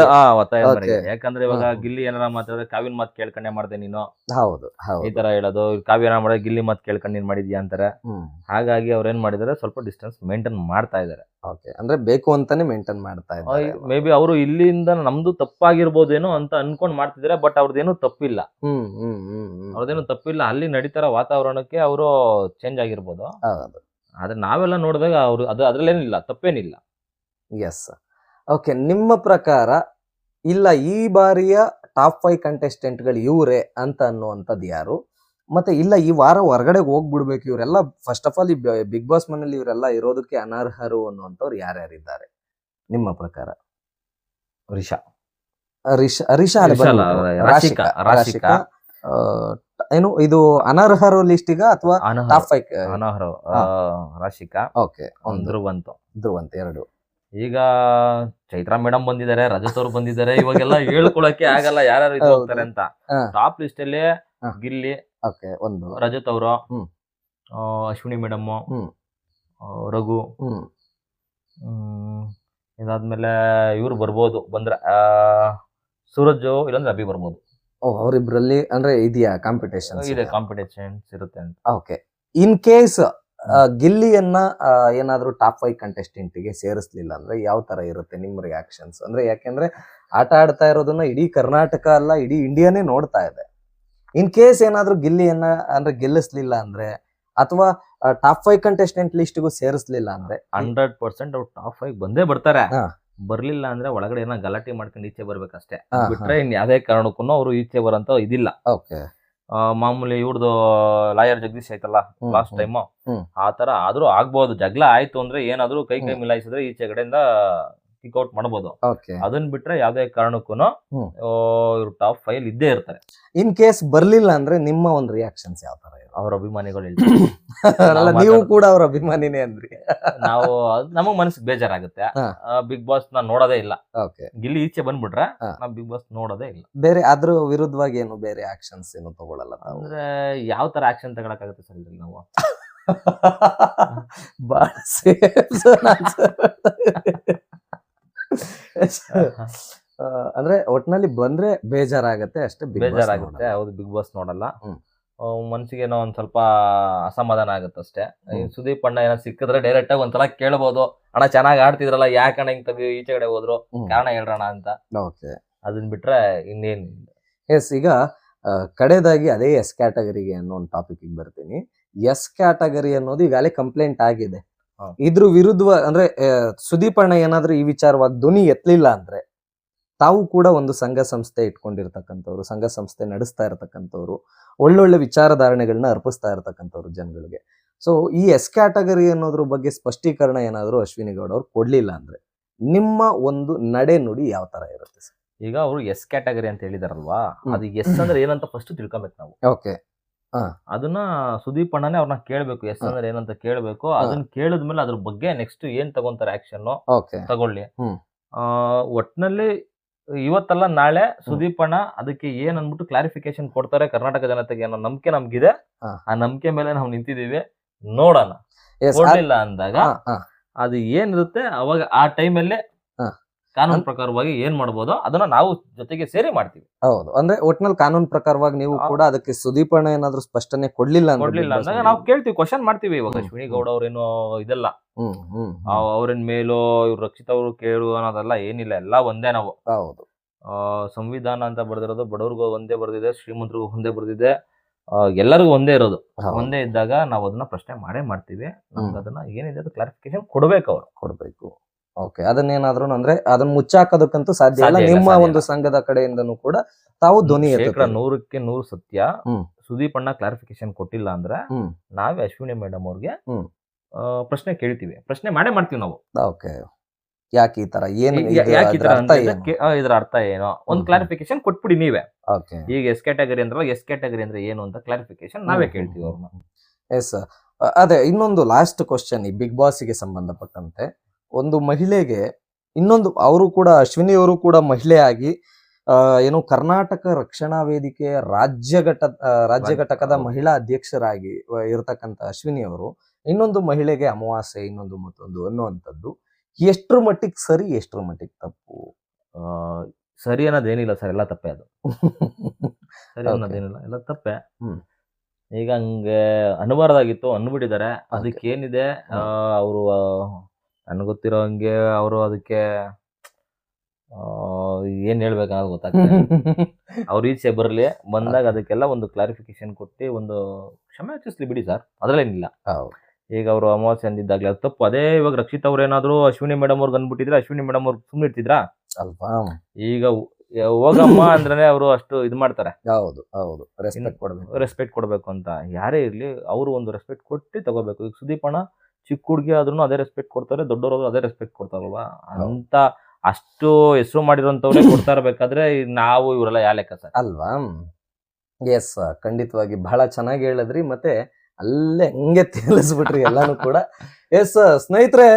ಒತ್ತಾಯ ಮೇರೆಗೆ. ಯಾಕಂದ್ರೆ ಇವಾಗ ಗಿಲ್ಲಿ ಏನಾರ ಮಾತಾಡಿದ್ರೆ ಕಾವ್ಯನ್ ಮಾತು ಕೇಳ್ಕೊಂಡೆ ಮಾಡ್ದೆ ನೀನು, ಹೌದು ಈ ತರ ಹೇಳೋದು. ಕಾವ್ಯ ಏನಾರ ಮಾಡಿದ್ರೆ ಗಿಲ್ಲಿ ಮಾತು ಕೇಳ್ಕೊಂಡು ನೀನ್ ಮಾಡಿದ್ಯಾ ಅಂತಾರೆ. ಹಾಗಾಗಿ ಅವ್ರ ಏನ್ ಮಾಡಿದಾರೆ, ಸ್ವಲ್ಪ ಡಿಸ್ಟೆನ್ಸ್ ಮೇಂಟೈನ್ ಮಾಡ್ತಾ ಇದಾರೆ. ಓಕೆ. ಅಂದ್ರೆ ಬೇಕು ಅಂತಾನೆ ಮೇಂಟೈನ್ ಮಾಡ್ತಾ ಇದ್ದಾರೆ. ಮೇ ಬಿ ಅವರು ಇಲ್ಲಿಂದ ನಮ್ದು ತಪ್ಪಾಗಿರ್ಬೋದೇನೋ ಅಂತ ಅನ್ಕೊಂಡ್ ಮಾಡ್ತಿದಾರೆ. ಬಟ್ ಅವ್ರದ್ದೇನು ತಪ್ಪಿಲ್ಲ. ಅವ್ರದ್ದೇನು ತಪ್ಪಿಲ್ಲ. ಅಲ್ಲಿ ನಡೀತಾರ ವಾತಾವರಣಕ್ಕೆ ಅವರು ಚೇಂಜ್ ಆಗಿರ್ಬೋದು. ಹೌದು. ಆದ್ರೆ ನಾವೆಲ್ಲ ನೋಡಿದಾಗ ಅವ್ರು ಅದ್ರಲ್ಲೇನಿಲ್ಲ, ತಪ್ಪೇನಿಲ್ಲ. ಎಸ್. ಓಕೆ. ನಿಮ್ಮ ಪ್ರಕಾರ ಇಲ್ಲ ಈ ಬಾರಿಯ ಟಾಪ್ 5 ಕಂಟೆಸ್ಟೆಂಟ್ಗಳು ಇವರೇ ಅಂತ ಅನ್ನುವಂಥದ್ದು ಯಾರು? ಮತ್ತೆ ಇಲ್ಲ ಈ ವಾರ ಹೊರಗಡೆ ಹೋಗ್ಬಿಡ್ಬೇಕು ಇವರೆಲ್ಲ, ಫಸ್ಟ್ ಆಫ್ ಆಲ್ ಈ ಬಿಗ್ ಬಾಸ್ ಮನೇಲಿ ಇವರೆಲ್ಲ ಇರೋದಕ್ಕೆ ಅನರ್ಹರು ಅನ್ನುವಂಥವ್ರು ಯಾರ್ಯಾರಿದ್ದಾರೆ ನಿಮ್ಮ ಪ್ರಕಾರ? ರಿಷಾ ರಾಶಿಕಾ ಏನು ಇದು ಅನರ್ಹರು ಲಿಸ್ಟಿಗ ಅಥವಾ ಟಾಪ್ 5? ಅನರ್ಹರು ರಾಶಿಕಾ. ಓಕೆ. ಧ್ರುವಂತ್ 2. ಈಗ ಚೈತ್ರಾ ಮೇಡಮ್ ಬಂದಿದ್ದಾರೆ, ರಜತ್ ಅವ್ರು ಬಂದಿದ್ದಾರೆ. ಇವಾಗೆಲ್ಲ ಹೇಳ್ಕೊಳಕ್ಕೆ ಆಗಲ್ಲ ಯಾರ್ಯಾರು ಇದು ಹೋಗ್ತಾರೆ ಅಂತ. ಟಾಪ್ ಲಿಸ್ಟ್ ಅಲ್ಲಿ ಗಿಲ್ಲಿ, ರಜತ್ ಅವರು, ಅಶ್ವಿನಿ ಮೇಡಮ್, ರಘು, ಇದಾದ್ಮೇಲೆ ಇವ್ರು ಬರ್ಬೋದು. ಬಂದ್ರೆ ಸೂರಜ್ ಇಲ್ಲಾಂದ್ರೆ ಅಭಿ ಬರ್ಬೋದು. ಅವರಿಬ್ರಲ್ಲಿ ಅಂದ್ರೆ ಇದೆಯಾ ಕಾಂಪಿಟೇಷನ್? ಇದೆ, ಕಾಂಪಿಟೇಷನ್ಸ್ ಇರುತ್ತೆ ಅಂತ. ಓಕೆ. ಇನ್ ಕೇಸ್ ಗಿಲ್ಲಿಯನ್ನ ಏನಾದ್ರೂ ಟಾಪ್ 5 ಕಂಟೆಸ್ಟೆಂಟ್ ಗೆ ಸೇರಿಸ್ಲಿಲ್ಲ ಅಂದ್ರೆ ಯಾವ ತರ ಇರುತ್ತೆ ನಿಮ್ ರಿಯಾಕ್ಷನ್ಸ್? ಅಂದ್ರೆ ಯಾಕೆಂದ್ರೆ ಆಟ ಆಡ್ತಾ ಇರೋದನ್ನ ಇಡೀ ಕರ್ನಾಟಕ ಅಲ್ಲ, ಇಡೀ ಇಂಡಿಯಾನೇ ನೋಡ್ತಾ ಇದೆ. ಇನ್ ಕೇಸ್ ಏನಾದ್ರೂ ಗಿಲ್ಲಿಯನ್ನ ಅಂದ್ರೆ ಗೆಲ್ಲಿಸ್ಲಿಲ್ಲ ಅಂದ್ರೆ, ಅಥವಾ ಟಾಪ್ 5 ಕಂಟೆಸ್ಟೆಂಟ್ ಲಿಸ್ಟ್ಗೂ ಸೇರಿಸ್ಲಿಲ್ಲ ಅಂದ್ರೆ 100% ಅವ್ರು ಟಾಪ್ 5 ಬಂದೇ ಬರ್ತಾರೆ. ಬರ್ಲಿಲ್ಲ ಅಂದ್ರೆ ಒಳಗಡೆ ಏನೋ ಗಲಾಟೆ ಮಾಡ್ಕೊಂಡು ಈಚೆ ಬರ್ಬೇಕಷ್ಟೇ. ಬಿಟ್ರೆ ಇನ್ ಯಾವ್ದೇ ಕಾರಣಕ್ಕೂ ಅವ್ರು ಈಚೆ ಬರಂತ ಇದಿಲ್ಲ. ಓಕೆ. ಮಾಮೂಲಿ ಇವ್ರದ್ದು ಲಾಯರ್ ಜಗದೀಶ್ ಆಯ್ತಲ್ಲ ಲಾಸ್ಟ್ ಟೈಮ್, ಆತರ ಆದ್ರೂ ಆಗ್ಬಹುದು. ಜಗಳ ಆಯ್ತು ಅಂದ್ರೆ ಏನಾದ್ರು ಕೈ ಮಿಲಾಯಿಸಿದ್ರೆ ಈಚೆ ಕಡೆಯಿಂದ ಕಿಕ್ಔಟ್ ಮಾಡಬಹುದು. ಅದನ್ನ ಬಿಟ್ರೆ ಯಾವ್ದೇ ಕಾರಣಕ್ಕೂ ಇವ್ರು ಟಾಪ್ 5 ಇದ್ದೇ ಇರ್ತಾರೆ. ಇನ್ ಕೇಸ್ ಬರ್ಲಿಲ್ಲ ಅಂದ್ರೆ ನಿಮ್ಮ ಒಂದು ರಿಯಾಕ್ಷನ್ಸ್ ಯಾವ ತರ? ಅವ್ರ ಅಭಿಮಾನಿಗಳು ಹೇಳ್ತಾರೆ. ನೀವು ಕೂಡ ಅವ್ರ ಅಭಿಮಾನಿನೇ ಅಂದ್ರಿ. ನಾವು ನಮಗ್ ಮನಸ್ಸಿಗೆ ಬೇಜಾರಾಗುತ್ತೆ. ಬಿಗ್ ಬಾಸ್ ನಾನ್ ನೋಡೋದೇ ಇಲ್ಲ. ಗಿಲ್ಲಿ ಈಚೆ ಬಂದ್ಬಿಟ್ರೆ ನಾವ್ ಬಿಗ್ ಬಾಸ್ ನೋಡೋದೇ ಇಲ್ಲ. ಬೇರೆ ಅದ್ರ ವಿರುದ್ಧವಾಗಿ ಏನು ಬೇರೆ ಆಕ್ಷನ್ಸ್ ಏನು ತಗೊಳಲ್ಲ ಅಂದ್ರೆ ಯಾವ ತರ ಆಕ್ಷನ್ ತಗೊಳಕಾಗುತ್ತೆ ಸರ್ ಇದ್ರಲ್ಲಿ ನಾವು? ಬಾಳ ಅಂದ್ರೆ ಒಟ್ನಲ್ಲಿ ಬಂದ್ರೆ ಬೇಜಾರಾಗತ್ತೆ ಅಷ್ಟೇ. ಬೇಜಾರಾಗುತ್ತೆ. ಹೌದು, ಬಿಗ್ ಬಾಸ್ ನೋಡಲ್ಲ. ಮನ್ಸಿಗೆ ಏನೋ ಒಂದ್ ಸ್ವಲ್ಪ ಅಸಮಾಧಾನ ಆಗುತ್ತೆ ಅಷ್ಟೇ. ಸುದೀಪ್ ಅಣ್ಣ ಏನೋ ಸಿಕ್ಕಿದ್ರೆ ಡೈರೆಕ್ಟ್ ಆಗಿ ಒಂದ್ಸಲ ಕೇಳ್ಬೋದು, ಅಣ್ಣ ಚೆನ್ನಾಗಿ ಆಡ್ತಿದ್ರಲ್ಲ, ಯಾಕಣ್ಣ ಹಿಂಗ್ ತೆಗಿ ಈಚೆ ಕಡೆ ಹೋದ್ರು, ಕಾರಣ ಹೇಳ್ರಣ ಅಂತ. ಅದನ್ ಬಿಟ್ರೆ ಇನ್ನೇನು. ಎಸ್. ಈಗ ಕಡೆದಾಗಿ ಅದೇ ಎಸ್ ಕ್ಯಾಟಗರಿಗೆ ಅನ್ನೋ ಒಂದು ಟಾಪಿಕ್ ಬರ್ತೀನಿ. ಎಸ್ ಕ್ಯಾಟಗರಿ ಅನ್ನೋದು ಈಗಾಗಲೇ ಕಂಪ್ಲೇಂಟ್ ಆಗಿದೆ. ಇದ್ರ ವಿರುದ್ಧ ಅಂದ್ರೆ ಸುದೀಪ್ ಅಣ್ಣ ಏನಾದ್ರೂ ಈ ವಿಚಾರವಾಗಿ ಧ್ವನಿ ಎತ್ತಲಿಲ್ಲ ಅಂದ್ರೆ, ತಾವು ಕೂಡ ಒಂದು ಸಂಘ ಸಂಸ್ಥೆ ಇಟ್ಕೊಂಡಿರ್ತಕ್ಕಂಥವ್ರು, ಸಂಘ ಸಂಸ್ಥೆ ನಡೆಸ್ತಾ ಇರತಕ್ಕಂಥವ್ರು, ಒಳ್ಳೊಳ್ಳೆ ವಿಚಾರಧಾರಣೆಗಳನ್ನ ಅರ್ಪಿಸ್ತಾ ಇರತಕ್ಕಂಥವ್ರು ಜನಗಳಿಗೆ. ಸೊ ಈ ಎಸ್ ಕ್ಯಾಟಗರಿ ಅನ್ನೋದ್ರ ಬಗ್ಗೆ ಸ್ಪಷ್ಟೀಕರಣ ಏನಾದ್ರು ಅಶ್ವಿನಿ ಗೌಡ ಅವ್ರು ಕೊಡ್ಲಿಲ್ಲ ಅಂದ್ರೆ ನಿಮ್ಮ ಒಂದು ನಡೆ ನುಡಿ ಯಾವ ತರ ಇರುತ್ತೆ ಸರ್? ಈಗ ಅವರು ಎಸ್ ಕ್ಯಾಟಗರಿ ಅಂತ ಹೇಳಿದಾರಲ್ವಾ, ಅದು ಎಸ್ ಅಂದ್ರೆ ಏನಂತ ಫಸ್ಟ್ ತಿಳ್ಕೊಬೇಕು ನಾವು. ಓಕೆ. ಅದನ್ನ ಸುದೀಪ್ ಅಣ್ಣನೇ ಅವ್ರನ್ನ ಕೇಳ್ಬೇಕು, ಎಸ್ ಅಂದ್ರೆ ಏನಂತ ಕೇಳ್ಬೇಕು. ಅದನ್ನ ಕೇಳಿದ್ಮೇಲೆ ಅದ್ರ ಬಗ್ಗೆ ನೆಕ್ಸ್ಟ್ ಏನ್ ತಗೊಂತಾರೆ ಆಕ್ಷನ್ ತಗೊಳ್ಳಿ. ಒಟ್ನಲ್ಲಿ ಇವತ್ತಲ್ಲ ನಾಳೆ ಸುದೀಪ್ ಅಣ್ಣ ಅದಕ್ಕೆ ಏನ್ ಅನ್ಬಿಟ್ಟು ಕ್ಲಾರಿಫಿಕೇಶನ್ ಕೊಡ್ತಾರೆ ಕರ್ನಾಟಕ ಜನತೆಗೆ ಅನ್ನೋ ನಂಬಿಕೆ ನಮ್ಗಿದೆ. ಆ ನಂಬಿಕೆ ಮೇಲೆ ನಾವು ನಿಂತಿದೀವಿ. ನೋಡೋಣ. ಕೊಡ್ಲಿಲ್ಲ ಅಂದಾಗ ಅದು ಏನಿರುತ್ತೆ ಅವಾಗ ಆ ಟೈಮಲ್ಲಿ ಕಾನೂನು ಪ್ರಕಾರವಾಗಿ ಏನ್ ಮಾಡ್ಬೋದು ಅದನ್ನ ನಾವು ಜೊತೆಗೆ ಸೇರಿ ಮಾಡ್ತೀವಿ. ಹೌದು. ಅಂದ್ರೆ ಒಟ್ನಲ್ಲಿ ಕಾನೂನು ಪ್ರಕಾರವಾಗಿ ನೀವು ಕೂಡ ಅದಕ್ಕೆ ಸುದೀಪ್ ಅಣ್ಣ ಏನಾದ್ರು ಸ್ಪಷ್ಟನೆ ಕೊಡ್ಲಿಲ್ಲ ಅಂದಾಗ ನಾವು ಕೇಳ್ತೀವಿ, ಕ್ವಶನ್ ಮಾಡ್ತೀವಿ. ಇವಾಗ ಅಶ್ವಿನಿ ಗೌಡ ಅವ್ರೇನು ಇದೆಲ್ಲ ಅವ್ರನ್ ಮೇಲೂ ಇವ್ರು ರಕ್ಷಿತ್ ಅವರು ಕೇಳು ಅನ್ನೋದೆಲ್ಲ ಏನಿಲ್ಲ, ಎಲ್ಲ ಒಂದೇ ನಾವು. ಹೌದು. ಸಂವಿಧಾನ ಅಂತ ಬರ್ದಿರೋದು ಬಡವ್ರಿಗೂ ಒಂದೇ ಬರ್ದಿದೆ, ಶ್ರೀಮಂತರಿಗೂ ಒಂದೇ ಬರ್ದಿದೆ, ಎಲ್ಲರಿಗೂ ಒಂದೇ ಇರೋದು. ಒಂದೇ ಇದ್ದಾಗ ನಾವು ಅದನ್ನ ಪ್ರಶ್ನೆ ಮಾಡೇ ಮಾಡ್ತೀವಿ. ನಮ್ಗೆ ಅದನ್ನ ಏನಿದೆ ಅದು ಕ್ಲಾರಿಫಿಕೇಶನ್ ಕೊಡ್ಬೇಕು, ಅವ್ರು ಕೊಡ್ಬೇಕು. ಓಕೆ, ಅದನ್ನೇನಾದ್ರೂ ಅಂದ್ರೆ ಅದನ್ನ ಮುಚ್ಚಾಕೋದಕ್ಕಂತೂ ಸಾಧ್ಯ ಇಲ್ಲ. ಸಾಧ್ಯ ಇಲ್ಲ, ನಿಮ್ಮ ಸಾಧ್ಯ ಒಂದು ಇಲ್ಲ. ಸಂಘದ ಕಡೆಯಿಂದನೂ ಕೂಡ ತಾವು ಧ್ವನಿ ಶೇಕಡ ಎತ್ತುತ್ತೀರಿ. 100% ಸತ್ಯ. ಹ್ಮ್. ಸುದೀಪ್ ಅಣ್ಣ ಕ್ಲಾರಿಫಿಕೇಶನ್ ಕೊಟ್ಟಿಲ್ಲ ಅಂದ್ರೆ ಹ್ಮ್. ನಾವೇ ಅಶ್ವಿನಿ ಮೇಡಮ್ ಅವ್ರಿಗೆ ಹ್ಮ್. ಪ್ರಶ್ನೆ ಕೇಳ್ತೀವಿ, ಪ್ರಶ್ನೆ ಮಾಡೇ ಮಾಡ್ತೀವಿ ನಾವು. ಓಕೆ, ಯಾಕೆ ಈ ತರ, ಏನು ಯಾಕೆ ಈ ತರ ಅರ್ಥ ಏನು? ಇದರ ಅರ್ಥ ಏನೋ ಒಂದು ಹ್ಮ್. ಕ್ಲಾರಿಫಿಕೇಶನ್ ಕೊಟ್ಬಿಡಿ ನೀವೇ. ಓಕೆ, ಈಗ ಎಸ್ ಕ್ಯಾಟಗರಿ ಅಂದ್ರಲ್ಲ, ಎಸ್ ಕ್ಯಾಟಗರಿ ಅಂದ್ರೆ ಏನು ಅಂತ ಕ್ಲಾರಿಫಿಕೇಶನ್ ನಾವೇ ಕೇಳ್ತೀವಿ ಅವ್ರನ್ನ. ಎಸ್. ಅದೇ ಇನ್ನೊಂದು ಲಾಸ್ಟ್ ಕ್ವಶನ್, ಈ ಬಿಗ್ ಬಾಸ್ಗೆ ಸಂಬಂಧಪಟ್ಟಂತೆ ಒಂದು ಮಹಿಳೆಗೆ ಇನ್ನೊಂದು, ಅವರು ಕೂಡ ಅಶ್ವಿನಿ ಅವರು ಕೂಡ ಮಹಿಳೆಯಾಗಿ ಏನು ಕರ್ನಾಟಕ ರಕ್ಷಣಾ ವೇದಿಕೆ ರಾಜ್ಯ ಘಟಕದ ಮಹಿಳಾ ಅಧ್ಯಕ್ಷರಾಗಿ ಇರತಕ್ಕಂತ ಅಶ್ವಿನಿ ಅವರು ಇನ್ನೊಂದು ಮಹಿಳೆಗೆ ಅಮಾವಾಸ್ಯೆ ಇನ್ನೊಂದು ಮತ್ತೊಂದು ಅನ್ನುವಂಥದ್ದು ಎಷ್ಟ್ರ ಮಟ್ಟಿಗೆ ಸರಿ, ಎಷ್ಟ್ರ ಮಟ್ಟಿಗೆ ತಪ್ಪು? ಸರಿ ಅನ್ನೋದೇನಿಲ್ಲ ಸರ್, ಎಲ್ಲ ತಪ್ಪೆ. ಅದು ಸರಿ Okay. ಅನ್ನೋದೇನಿಲ್ಲ, ಎಲ್ಲ ತಪ್ಪೆ. ಹ್ಮ್. ಈಗ ಹಂಗೆ ಅನ್ಬಾರ್ದಾಗಿತ್ತು, ಅನ್ಬಿಟ್ಟಿದ್ದಾರೆ. ಅದಕ್ಕೇನಿದೆ, ಅವರು ನನ್ಗೆ ಗೊತ್ತಿರೋ ಹಂಗೆ ಅವರು ಅದಕ್ಕೆ ಏನ್ ಹೇಳ್ಬೇಕನ್ನೋದು ಗೊತ್ತಾಗ್ತದೆ. ಅವ್ರ ಈಚೆ ಬರ್ಲಿ, ಬಂದಾಗ ಅದಕ್ಕೆಲ್ಲ ಒಂದು ಕ್ಲಾರಿಫಿಕೇಶನ್ ಕೊಟ್ಟು ಒಂದು ಕ್ಷಮೆ ಯಾಚಿಸ್ಲಿ ಬಿಡಿ ಸರ್, ಅದ್ರಲ್ಲೇನಿಲ್ಲ. ಈಗ ಅವರು ಅಮಾವಾಸ್ಯೆ ಅಂದಿದ್ದಾಗ್ಲಿ ಅದು ತಪ್ಪು. ಅದೇ ಇವಾಗ ರಕ್ಷಿತ್ ಅವ್ರು ಏನಾದ್ರು ಅಶ್ವಿನಿ ಮೇಡಮ್ ಅವ್ರಿಗೆ ಅಂದ್ಬಿಟ್ಟಿದ್ರೆ ಅಶ್ವಿನಿ ಮೇಡಮ್ ಅವ್ರು ಸುಮ್ಮನೆ ಇರ್ತಿದ್ರಾ ಅಲ್ವಾ? ಈಗ ಹೋಗಮ್ಮ ಅಂದ್ರೆ ಅವರು ಅಷ್ಟು ಇದು ಮಾಡ್ತಾರೆ. ಹೌದು ಹೌದು, ರೆಸ್ಪೆಕ್ಟ್ ಕೊಡ್ಬೇಕು. ರೆಸ್ಪೆಕ್ಟ್ ಕೊಡ್ಬೇಕು ಅಂತ ಯಾರೇ ಇರ್ಲಿ, ಅವರು ಒಂದು ರೆಸ್ಪೆಕ್ಟ್ ಕೊಟ್ಟು ತಗೋಬೇಕು. ಈಗ ಸುದೀಪ್ ಅಣ್ಣ ಚಿಕ್ಕ ಹುಡುಗಿ ಆದ್ರೂ ಅದೇ ರೆಸ್ಪೆಕ್ಟ್ ಕೊಡ್ತಾರೆ, ದೊಡ್ಡವರು ಅದೇ ರೆಸ್ಪೆಕ್ಟ್ ಕೊಡ್ತಾರಲ್ವಾ? ಅಂತ ಅಷ್ಟು ಹೆಸರು ಮಾಡಿರೋಂಥವ್ರೆ ಕೊಡ್ತಾ ಇರ್ಬೇಕಾದ್ರೆ ನಾವು ಇವರೆಲ್ಲ ಯಾ ಲೆಕ್ಕ ಸರ್ ಅಲ್ವಾ? ಎಸ್, ಖಂಡಿತವಾಗಿ ಬಹಳ ಚೆನ್ನಾಗಿ ಹೇಳಿದ್ರಿ, ಮತ್ತೆ ಅಲ್ಲೇ ಹಂಗೆ ತಿಳಿಸ್ಬಿಟ್ರಿ ಎಲ್ಲಾನು ಕೂಡ. ಎಸ್ ಸ್ನೇಹಿತರೆ,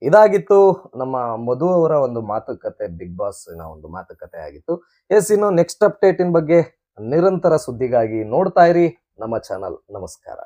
ಇದಾಗಿತ್ತು ನಮ್ಮ ಮಧು ಅವರ ಒಂದು ಮಾತುಕತೆ, ಬಿಗ್ ಬಾಸ್ ಒಂದು ಮಾತುಕತೆ ಆಗಿತ್ತು. ಎಸ್, ಇನ್ನು ನೆಕ್ಸ್ಟ್ ಅಪ್ಡೇಟಿನ ಬಗ್ಗೆ ನಿರಂತರ ಸುದ್ದಿಗಾಗಿ ನೋಡ್ತಾ ಇರಿ ನಮ್ಮ ಚಾನಲ್. ನಮಸ್ಕಾರ.